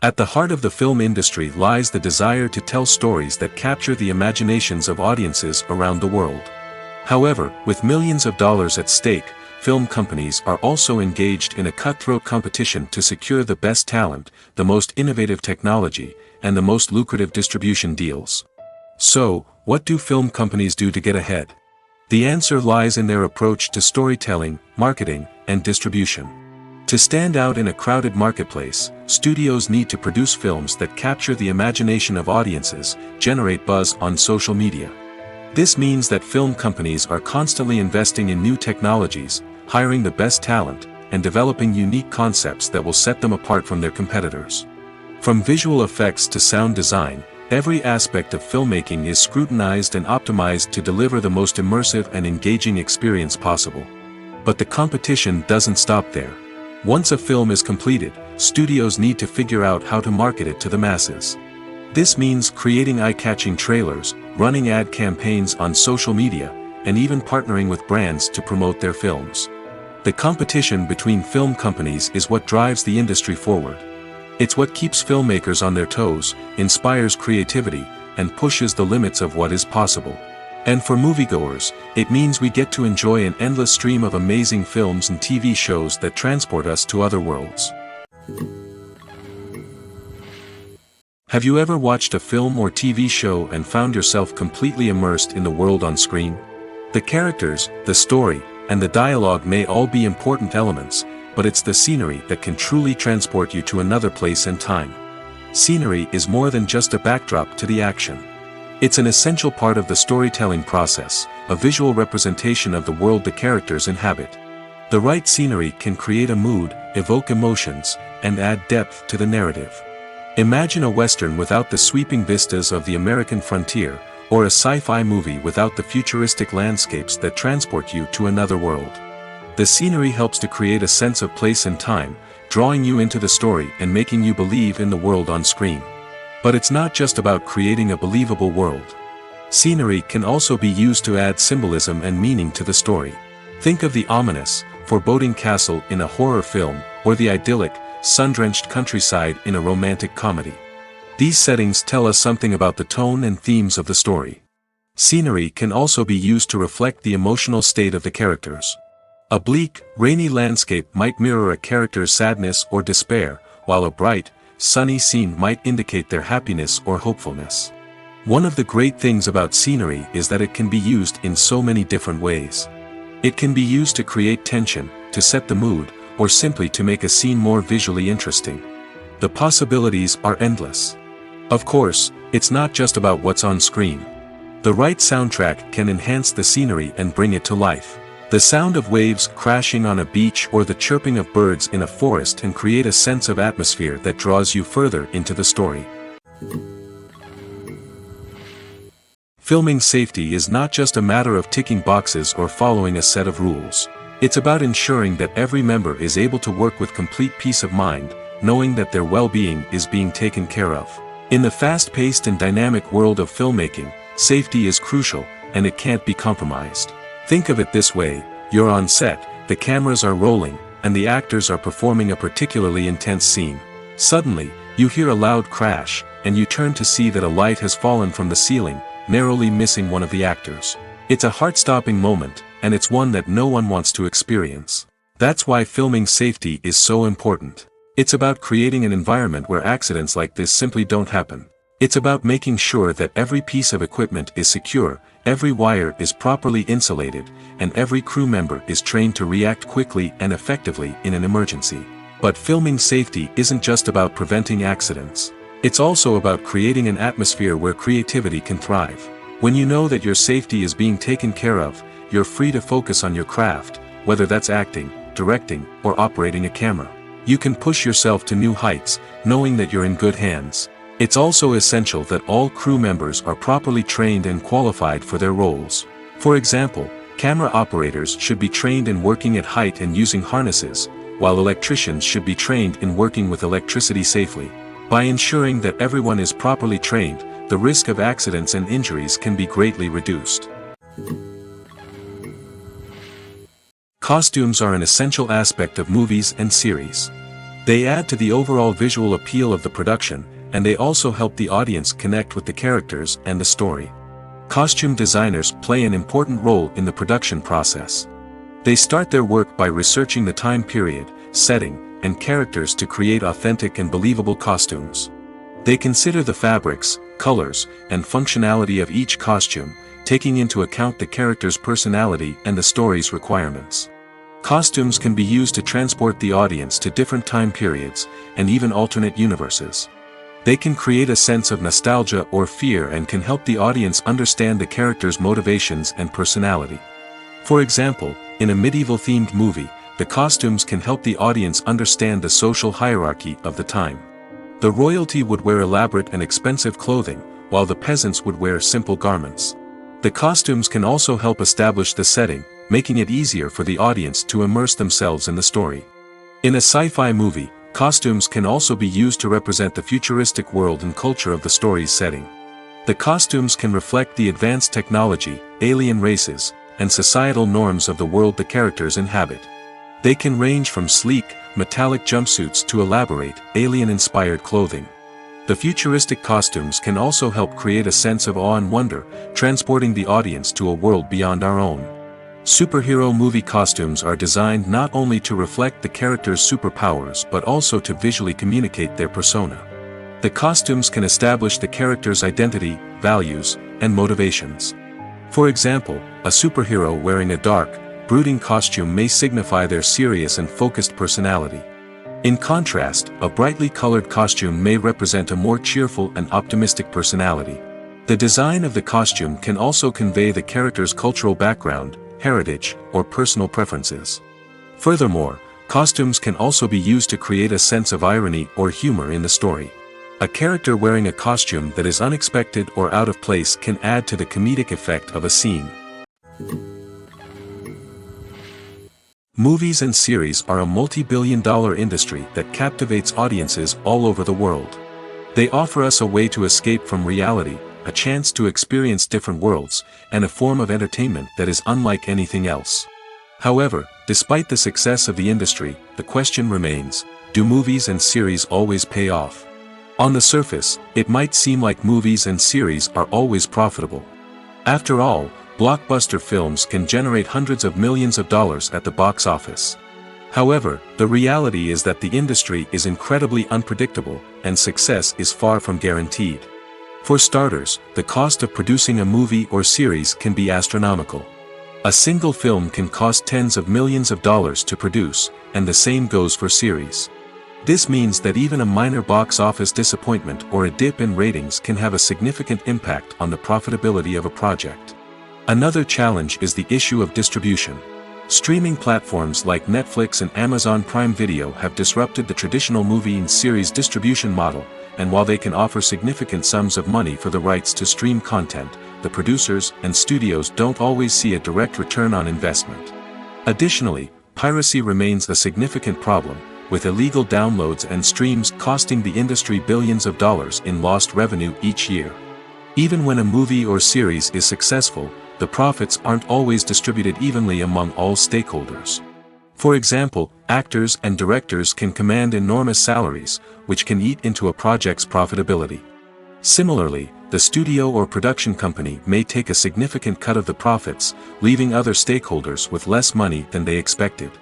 A: At the heart of the film industry lies the desire to tell stories that capture the imaginations of audiences around the world. However, with millions of dollars at stake, film companies are also engaged in a cutthroat competition to secure the best talent, the most innovative technology, and the most lucrative distribution deals. So, what do film companies do to get ahead? The answer lies in their approach to storytelling, marketing, and distribution. To stand out in a crowded marketplace, studios need to produce films that capture the imagination of audiences, generate buzz on social media. This means that film companies are constantly investing in new technologies, hiring the best talent, and developing unique concepts that will set them apart from their competitors. From visual effects to sound design, every aspect of filmmaking is scrutinized and optimized to deliver the most immersive and engaging experience possible. But the competition doesn't stop there. Once a film is completed, studios need to figure out how to market it to the masses. This means creating eye-catching trailers, running ad campaigns on social media, and even partnering with brands to promote their films. The competition between film companies is what drives the industry forward. It's what keeps filmmakers on their toes, inspires creativity, and pushes the limits of what is possible. And for moviegoers, it means we get to enjoy an endless stream of amazing films and TV shows that transport us to other worlds. Have you ever watched a film or TV show and found yourself completely immersed in the world on screen? The characters, the story, and the dialogue may all be important elements, but it's the scenery that can truly transport you to another place and time. Scenery is more than just a backdrop to the action. It's an essential part of the storytelling process, a visual representation of the world the characters inhabit. The right scenery can create a mood, evoke emotions, and add depth to the narrative. Imagine a Western without the sweeping vistas of the American frontier, or a sci-fi movie without the futuristic landscapes that transport you to another world. The scenery helps to create a sense of place and time, drawing you into the story and making you believe in the world on screen. But it's not just about creating a believable world. Scenery can also be used to add symbolism and meaning to the story. Think of the ominous, foreboding castle in a horror film, or the idyllic, sun-drenched countryside in a romantic comedy. These settings tell us something about the tone and themes of the story. Scenery can also be used to reflect the emotional state of the characters. A bleak, rainy landscape might mirror a character's sadness or despair, while a bright, sunny scene might indicate their happiness or hopefulness. One of the great things about scenery is that it can be used in so many different ways. It can be used to create tension, to set the mood, or simply to make a scene more visually interesting. The possibilities are endless. Of course, it's not just about what's on screen. The right soundtrack can enhance the scenery and bring it to life. The sound of waves crashing on a beach or the chirping of birds in a forest can create a sense of atmosphere that draws you further into the story. Filming safety is not just a matter of ticking boxes or following a set of rules. It's about ensuring that every member is able to work with complete peace of mind, knowing that their well-being is being taken care of. In the fast-paced and dynamic world of filmmaking, safety is crucial, and it can't be compromised. Think of it this way: you're on set, the cameras are rolling, and the actors are performing a particularly intense scene. Suddenly, you hear a loud crash, and you turn to see that a light has fallen from the ceiling, narrowly missing one of the actors. It's a heart-stopping moment, and it's one that no one wants to experience. That's why filming safety is so important. It's about creating an environment where accidents like this simply don't happen. It's about making sure that every piece of equipment is secure, every wire is properly insulated, and every crew member is trained to react quickly and effectively in an emergency. But filming safety isn't just about preventing accidents. It's also about creating an atmosphere where creativity can thrive. When you know that your safety is being taken care of, you're free to focus on your craft, whether that's acting, directing, or operating a camera. You can push yourself to new heights, knowing that you're in good hands. It's also essential that all crew members are properly trained and qualified for their roles. For example, camera operators should be trained in working at height and using harnesses, while electricians should be trained in working with electricity safely. By ensuring that everyone is properly trained, the risk of accidents and injuries can be greatly reduced. Costumes are an essential aspect of movies and series. They add to the overall visual appeal of the production, and they also help the audience connect with the characters and the story. Costume designers play an important role in the production process. They start their work by researching the time period, setting, and characters to create authentic and believable costumes. They consider the fabrics, colors, and functionality of each costume, taking into account the character's personality and the story's requirements. Costumes can be used to transport the audience to different time periods, and even alternate universes. They can create a sense of nostalgia or fear and can help the audience understand the character's motivations and personality. For example, in a medieval-themed movie, the costumes can help the audience understand the social hierarchy of the time. The royalty would wear elaborate and expensive clothing, while the peasants would wear simple garments. The costumes can also help establish the setting, making it easier for the audience to immerse themselves in the story. In a sci-fi movie, costumes can also be used to represent the futuristic world and culture of the story's setting. The costumes can reflect the advanced technology, alien races, and societal norms of the world the characters inhabit. They can range from sleek, metallic jumpsuits to elaborate, alien-inspired clothing. The futuristic costumes can also help create a sense of awe and wonder, transporting the audience to a world beyond our own. Superhero movie costumes are designed not only to reflect the character's superpowers but also to visually communicate their persona. The costumes can establish the character's identity, values, and motivations. For example, a superhero wearing a dark, brooding costume may signify their serious and focused personality. In contrast, a brightly colored costume may represent a more cheerful and optimistic personality. The design of the costume can also convey the character's cultural background, heritage, or personal preferences. Furthermore, costumes can also be used to create a sense of irony or humor in the story. A character wearing a costume that is unexpected or out of place can add to the comedic effect of a scene. Movies and series are a multi-billion-dollar industry that captivates audiences all over the world. They offer us a way to escape from reality, a chance to experience different worlds, and a form of entertainment that is unlike anything else. However, despite the success of the industry, the question remains, do movies and series always pay off? On the surface, it might seem like movies and series are always profitable. After all, blockbuster films can generate hundreds of millions of dollars at the box office. However, the reality is that the industry is incredibly unpredictable, and success is far from guaranteed. For starters, the cost of producing a movie or series can be astronomical. A single film can cost tens of millions of dollars to produce, and the same goes for series. This means that even a minor box office disappointment or a dip in ratings can have a significant impact on the profitability of a project. Another challenge is the issue of distribution. Streaming platforms like Netflix and Amazon Prime Video have disrupted the traditional movie and series distribution model, and while they can offer significant sums of money for the rights to stream content, the producers and studios don't always see a direct return on investment. Additionally, piracy remains a significant problem, with illegal downloads and streams costing the industry billions of dollars in lost revenue each year. Even when a movie or series is successful, the profits aren't always distributed evenly among all stakeholders. For example, actors and directors can command enormous salaries, which can eat into a project's profitability. Similarly, the studio or production company may take a significant cut of the profits, leaving other stakeholders with less money than they expected.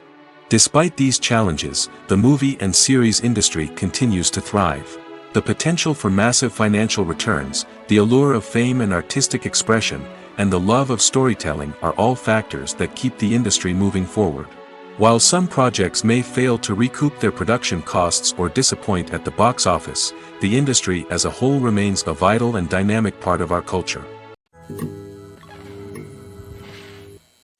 A: Despite these challenges, the movie and series industry continues to thrive. The potential for massive financial returns, the allure of fame and artistic expression, and the love of storytelling are all factors that keep the industry moving forward. While some projects may fail to recoup their production costs or disappoint at the box office, the industry as a whole remains a vital and dynamic part of our culture.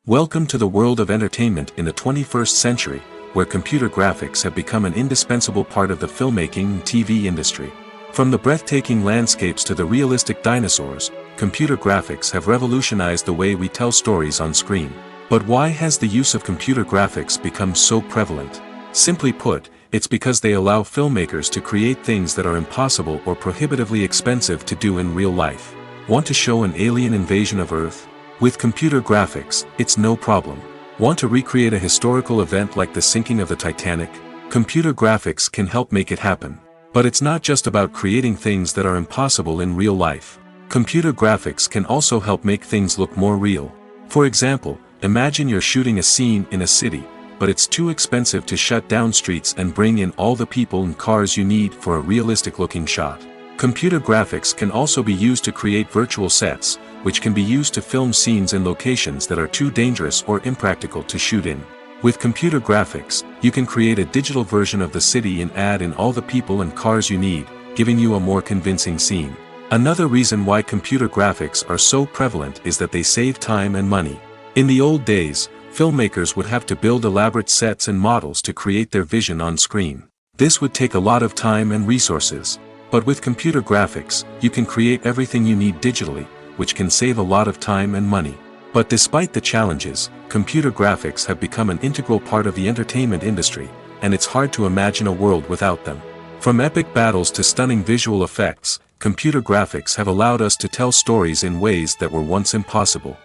A: Welcome to the world of entertainment in the 21st century, where computer graphics have become an indispensable part of the filmmaking and TV industry. From the breathtaking landscapes to the realistic dinosaurs, computer graphics have revolutionized the way we tell stories on screen. But why has the use of computer graphics become so prevalent? Simply put, it's because they allow filmmakers to create things that are impossible or prohibitively expensive to do in real life. Want to show an alien invasion of Earth? With computer graphics, it's no problem. Want to recreate a historical event like the sinking of the Titanic? Computer graphics can help make it happen. But it's not just about creating things that are impossible in real life. Computer graphics can also help make things look more real. For example, imagine you're shooting a scene in a city, but it's too expensive to shut down streets and bring in all the people and cars you need for a realistic-looking shot. Computer graphics can also be used to create virtual sets, which can be used to film scenes in locations that are too dangerous or impractical to shoot in. With computer graphics, you can create a digital version of the city and add in all the people and cars you need, giving you a more convincing scene. Another reason why computer graphics are so prevalent is that they save time and money. In the old days, filmmakers would have to build elaborate sets and models to create their vision on screen. This would take a lot of time and resources. But with computer graphics, you can create everything you need digitally, which can save a lot of time and money. But despite the challenges, computer graphics have become an integral part of the entertainment industry, and it's hard to imagine a world without them. From epic battles to stunning visual effects, computer graphics have allowed us to tell stories in ways that were once impossible.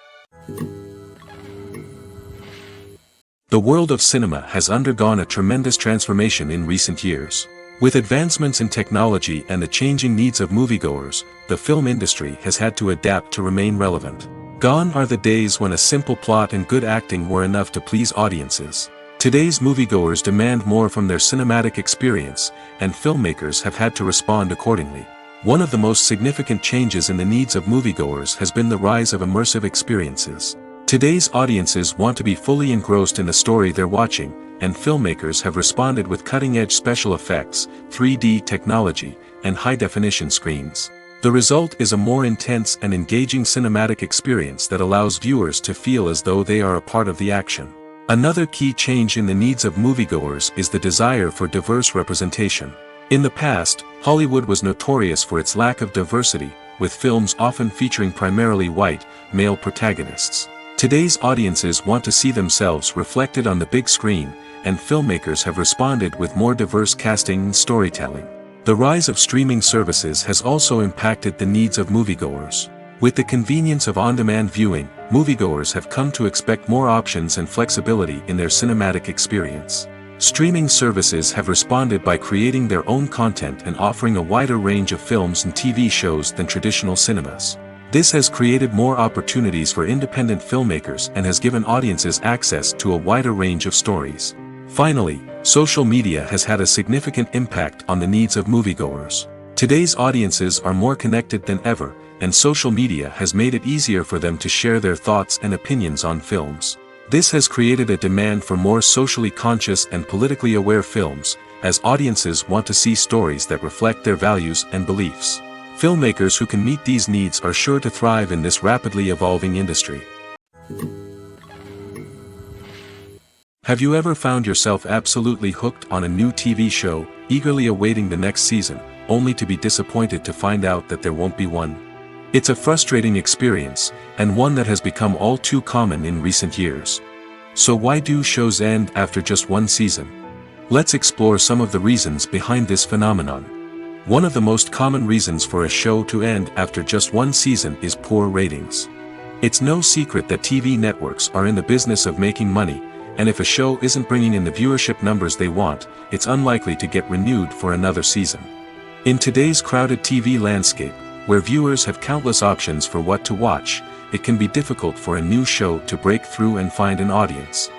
A: The world of cinema has undergone a tremendous transformation in recent years. With advancements in technology and the changing needs of moviegoers, the film industry has had to adapt to remain relevant. Gone are the days when a simple plot and good acting were enough to please audiences. Today's moviegoers demand more from their cinematic experience, and filmmakers have had to respond accordingly. One of the most significant changes in the needs of moviegoers has been the rise of immersive experiences. Today's audiences want to be fully engrossed in the story they're watching, and filmmakers have responded with cutting-edge special effects, 3D technology, and high-definition screens. The result is a more intense and engaging cinematic experience that allows viewers to feel as though they are a part of the action. Another key change in the needs of moviegoers is the desire for diverse representation. In the past, Hollywood was notorious for its lack of diversity, with films often featuring primarily white, male protagonists. Today's audiences want to see themselves reflected on the big screen, and filmmakers have responded with more diverse casting and storytelling. The rise of streaming services has also impacted the needs of moviegoers. With the convenience of on-demand viewing, moviegoers have come to expect more options and flexibility in their cinematic experience. Streaming services have responded by creating their own content and offering a wider range of films and TV shows than traditional cinemas. This has created more opportunities for independent filmmakers and has given audiences access to a wider range of stories. Finally, social media has had a significant impact on the needs of moviegoers. Today's audiences are more connected than ever, and social media has made it easier for them to share their thoughts and opinions on films. This has created a demand for more socially conscious and politically aware films, as audiences want to see stories that reflect their values and beliefs. Filmmakers who can meet these needs are sure to thrive in this rapidly evolving industry. Have you ever found yourself absolutely hooked on a new TV show, eagerly awaiting the next season, only to be disappointed to find out that there won't be one? It's a frustrating experience, and one that has become all too common in recent years. So why do shows end after just one season? Let's explore some of the reasons behind this phenomenon. One of the most common reasons for a show to end after just one season is poor ratings. It's no secret that TV networks are in the business of making money, and if a show isn't bringing in the viewership numbers they want, it's unlikely to get renewed for another season. In today's crowded TV landscape, where viewers have countless options for what to watch, it can be difficult for a new show to break through and find an audience.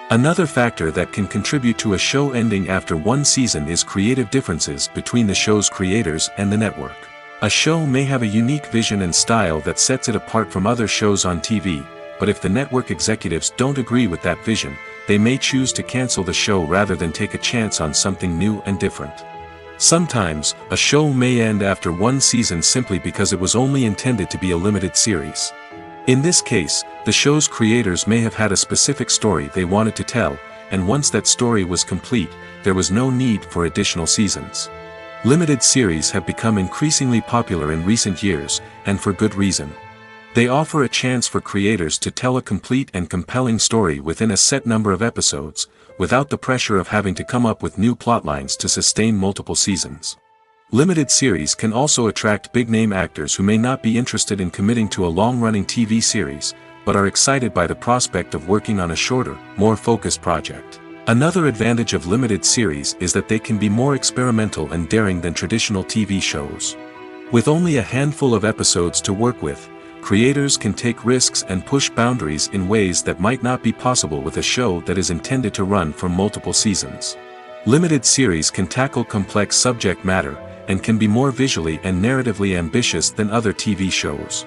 A: Another factor that can contribute to a show ending after one season is creative differences between the show's creators and the network. A show may have a unique vision and style that sets it apart from other shows on TV, but if the network executives don't agree with that vision, they may choose to cancel the show rather than take a chance on something new and different. Sometimes, a show may end after one season simply because it was only intended to be a limited series. In this case, the show's creators may have had a specific story they wanted to tell, and once that story was complete, there was no need for additional seasons. Limited series have become increasingly popular in recent years, and for good reason. They offer a chance for creators to tell a complete and compelling story within a set number of episodes, without the pressure of having to come up with new plotlines to sustain multiple seasons. Limited series can also attract big-name actors who may not be interested in committing to a long-running TV series, but are excited by the prospect of working on a shorter, more focused project. Another advantage of limited series is that they can be more experimental and daring than traditional TV shows. With only a handful of episodes to work with, creators can take risks and push boundaries in ways that might not be possible with a show that is intended to run for multiple seasons. Limited series can tackle complex subject matter, and can be more visually and narratively ambitious than other TV shows.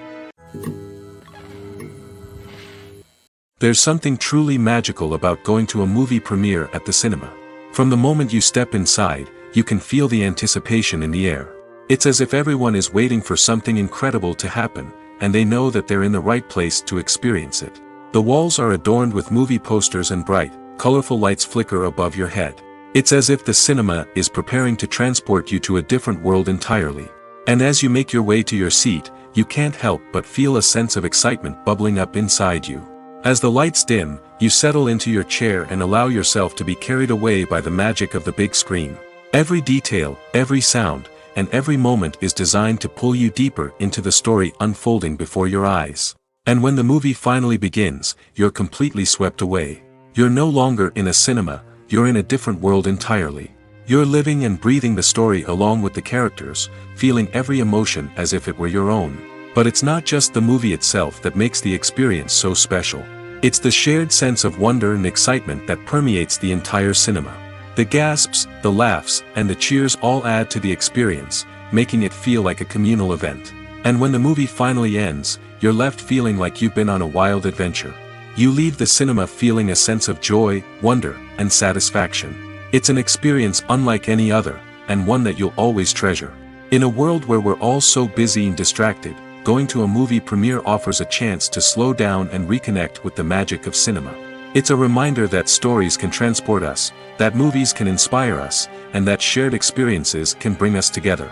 A: There's something truly magical about going to a movie premiere at the cinema. From the moment you step inside, you can feel the anticipation in the air. It's as if everyone is waiting for something incredible to happen, and they know that they're in the right place to experience it. The walls are adorned with movie posters and bright, colorful lights flicker above your head. It's as if the cinema is preparing to transport you to a different world entirely. And as you make your way to your seat, you can't help but feel a sense of excitement bubbling up inside you. As the lights dim, you settle into your chair and allow yourself to be carried away by the magic of the big screen. Every detail, every sound, and every moment is designed to pull you deeper into the story unfolding before your eyes. And when the movie finally begins, you're completely swept away. You're no longer in a cinema, you're in a different world entirely. You're living and breathing the story along with the characters, feeling every emotion as if it were your own. But it's not just the movie itself that makes the experience so special. It's the shared sense of wonder and excitement that permeates the entire cinema. The gasps, the laughs, and the cheers all add to the experience, making it feel like a communal event. And when the movie finally ends, you're left feeling like you've been on a wild adventure. You leave the cinema feeling a sense of joy, wonder, and satisfaction. It's an experience unlike any other, and one that you'll always treasure. In a world where we're all so busy and distracted, going to a movie premiere offers a chance to slow down and reconnect with the magic of cinema. It's a reminder that stories can transport us, that movies can inspire us, and that shared experiences can bring us together.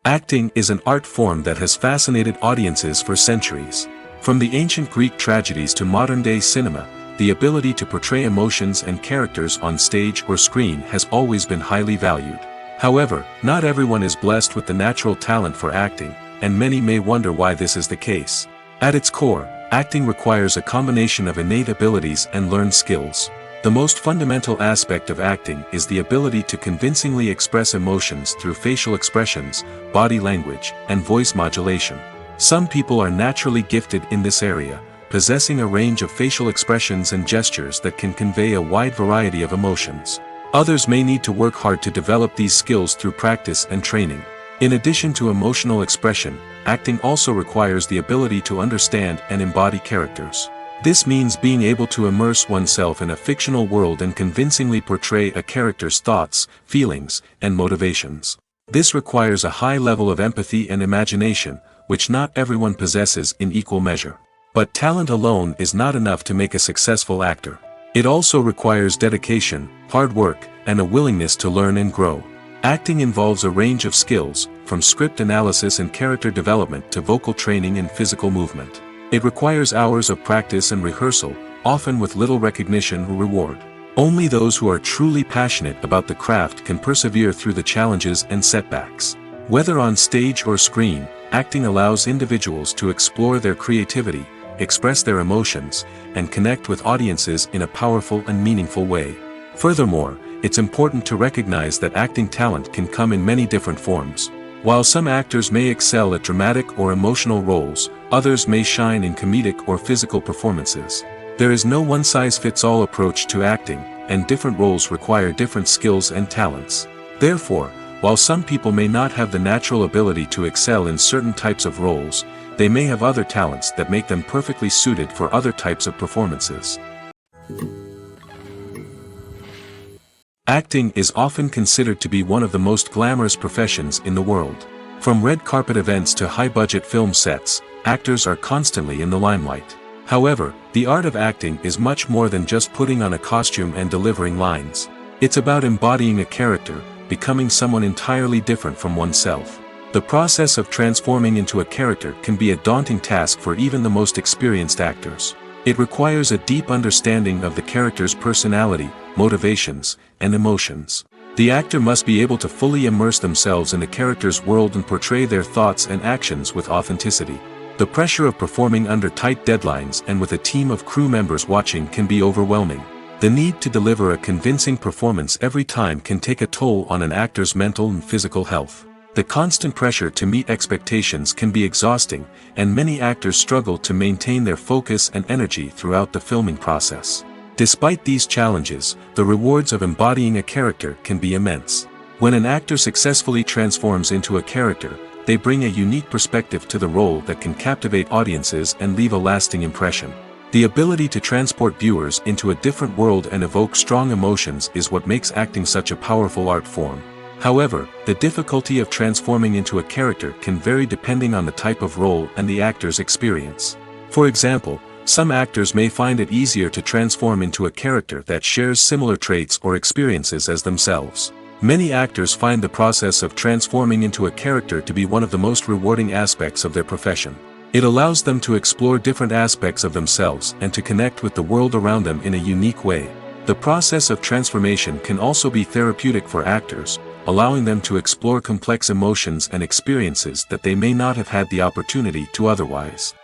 A: Acting is an art form that has fascinated audiences for centuries. From the ancient Greek tragedies to modern-day cinema, the ability to portray emotions and characters on stage or screen has always been highly valued. However, not everyone is blessed with the natural talent for acting, and many may wonder why this is the case. At its core, acting requires a combination of innate abilities and learned skills. The most fundamental aspect of acting is the ability to convincingly express emotions through facial expressions, body language, and voice modulation. Some people are naturally gifted in this area, possessing a range of facial expressions and gestures that can convey a wide variety of emotions. Others may need to work hard to develop these skills through practice and training. In addition to emotional expression, acting also requires the ability to understand and embody characters. This means being able to immerse oneself in a fictional world and convincingly portray a character's thoughts, feelings, and motivations. This requires a high level of empathy and imagination, which not everyone possesses in equal measure. But talent alone is not enough to make a successful actor. It also requires dedication, hard work, and a willingness to learn and grow. Acting involves a range of skills, from script analysis and character development to vocal training and physical movement. It requires hours of practice and rehearsal, often with little recognition or reward. Only those who are truly passionate about the craft can persevere through the challenges and setbacks. Whether on stage or screen, acting allows individuals to explore their creativity, express their emotions, and connect with audiences in a powerful and meaningful way. Furthermore, it's important to recognize that acting talent can come in many different forms. While some actors may excel at dramatic or emotional roles, others may shine in comedic or physical performances. There is no one-size-fits-all approach to acting, and different roles require different skills and talents. Therefore, while some people may not have the natural ability to excel in certain types of roles, they may have other talents that make them perfectly suited for other types of performances. Acting is often considered to be one of the most glamorous professions in the world. From red carpet events to high-budget film sets, actors are constantly in the limelight. However, the art of acting is much more than just putting on a costume and delivering lines. It's about embodying a character, becoming someone entirely different from oneself. The process of transforming into a character can be a daunting task for even the most experienced actors. It requires a deep understanding of the character's personality, motivations, and emotions. The actor must be able to fully immerse themselves in the character's world and portray their thoughts and actions with authenticity. The pressure of performing under tight deadlines and with a team of crew members watching can be overwhelming. The need to deliver a convincing performance every time can take a toll on an actor's mental and physical health. The constant pressure to meet expectations can be exhausting, and many actors struggle to maintain their focus and energy throughout the filming process. Despite these challenges, the rewards of embodying a character can be immense. When an actor successfully transforms into a character, they bring a unique perspective to the role that can captivate audiences and leave a lasting impression. The ability to transport viewers into a different world and evoke strong emotions is what makes acting such a powerful art form. However, the difficulty of transforming into a character can vary depending on the type of role and the actor's experience. For example, some actors may find it easier to transform into a character that shares similar traits or experiences as themselves. Many actors find the process of transforming into a character to be one of the most rewarding aspects of their profession. It allows them to explore different aspects of themselves and to connect with the world around them in a unique way. The process of transformation can also be therapeutic for actors, allowing them to explore complex emotions and experiences that they may not have had the opportunity to otherwise.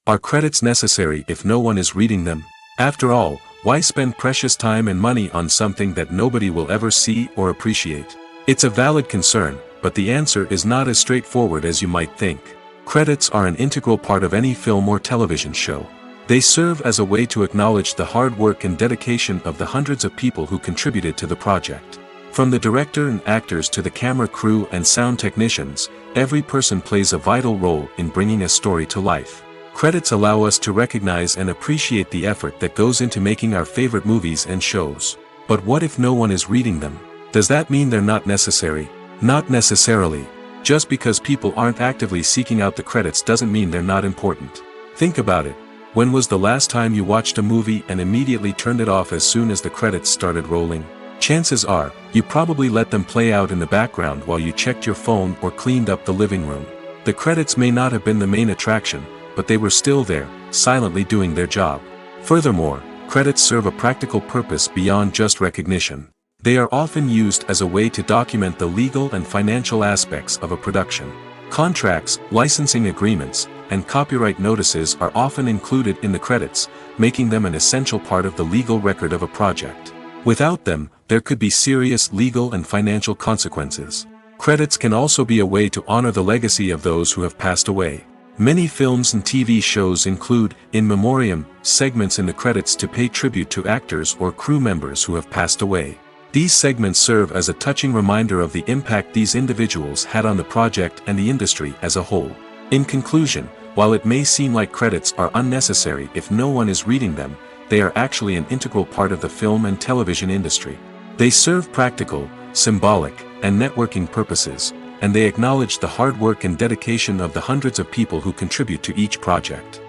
A: Are credits necessary if no one is reading them? After all, why spend precious time and money on something that nobody will ever see or appreciate? It's a valid concern, but the answer is not as straightforward as you might think. Credits are an integral part of any film or television show. They serve as a way to acknowledge the hard work and dedication of the hundreds of people who contributed to the project. From the director and actors to the camera crew and sound technicians, every person plays a vital role in bringing a story to life. Credits allow us to recognize and appreciate the effort that goes into making our favorite movies and shows. But what if no one is reading them? Does that mean they're not necessary? Not necessarily. Just because people aren't actively seeking out the credits doesn't mean they're not important. Think about it. When was the last time you watched a movie and immediately turned it off as soon as the credits started rolling? Chances are, you probably let them play out in the background while you checked your phone or cleaned up the living room. The credits may not have been the main attraction, but they were still there, silently doing their job. Furthermore, credits serve a practical purpose beyond just recognition. They are often used as a way to document the legal and financial aspects of a production. Contracts, licensing agreements, and copyright notices are often included in the credits, making them an essential part of the legal record of a project. Without them, there could be serious legal and financial consequences. Credits can also be a way to honor the legacy of those who have passed away. Many films and TV shows include, in memoriam, segments in the credits to pay tribute to actors or crew members who have passed away. These segments serve as a touching reminder of the impact these individuals had on the project and the industry as a whole. In conclusion, while it may seem like credits are unnecessary if no one is reading them, they are actually an integral part of the film and television industry. They serve practical, symbolic, and networking purposes, and they acknowledge the hard work and dedication of the hundreds of people who contribute to each project.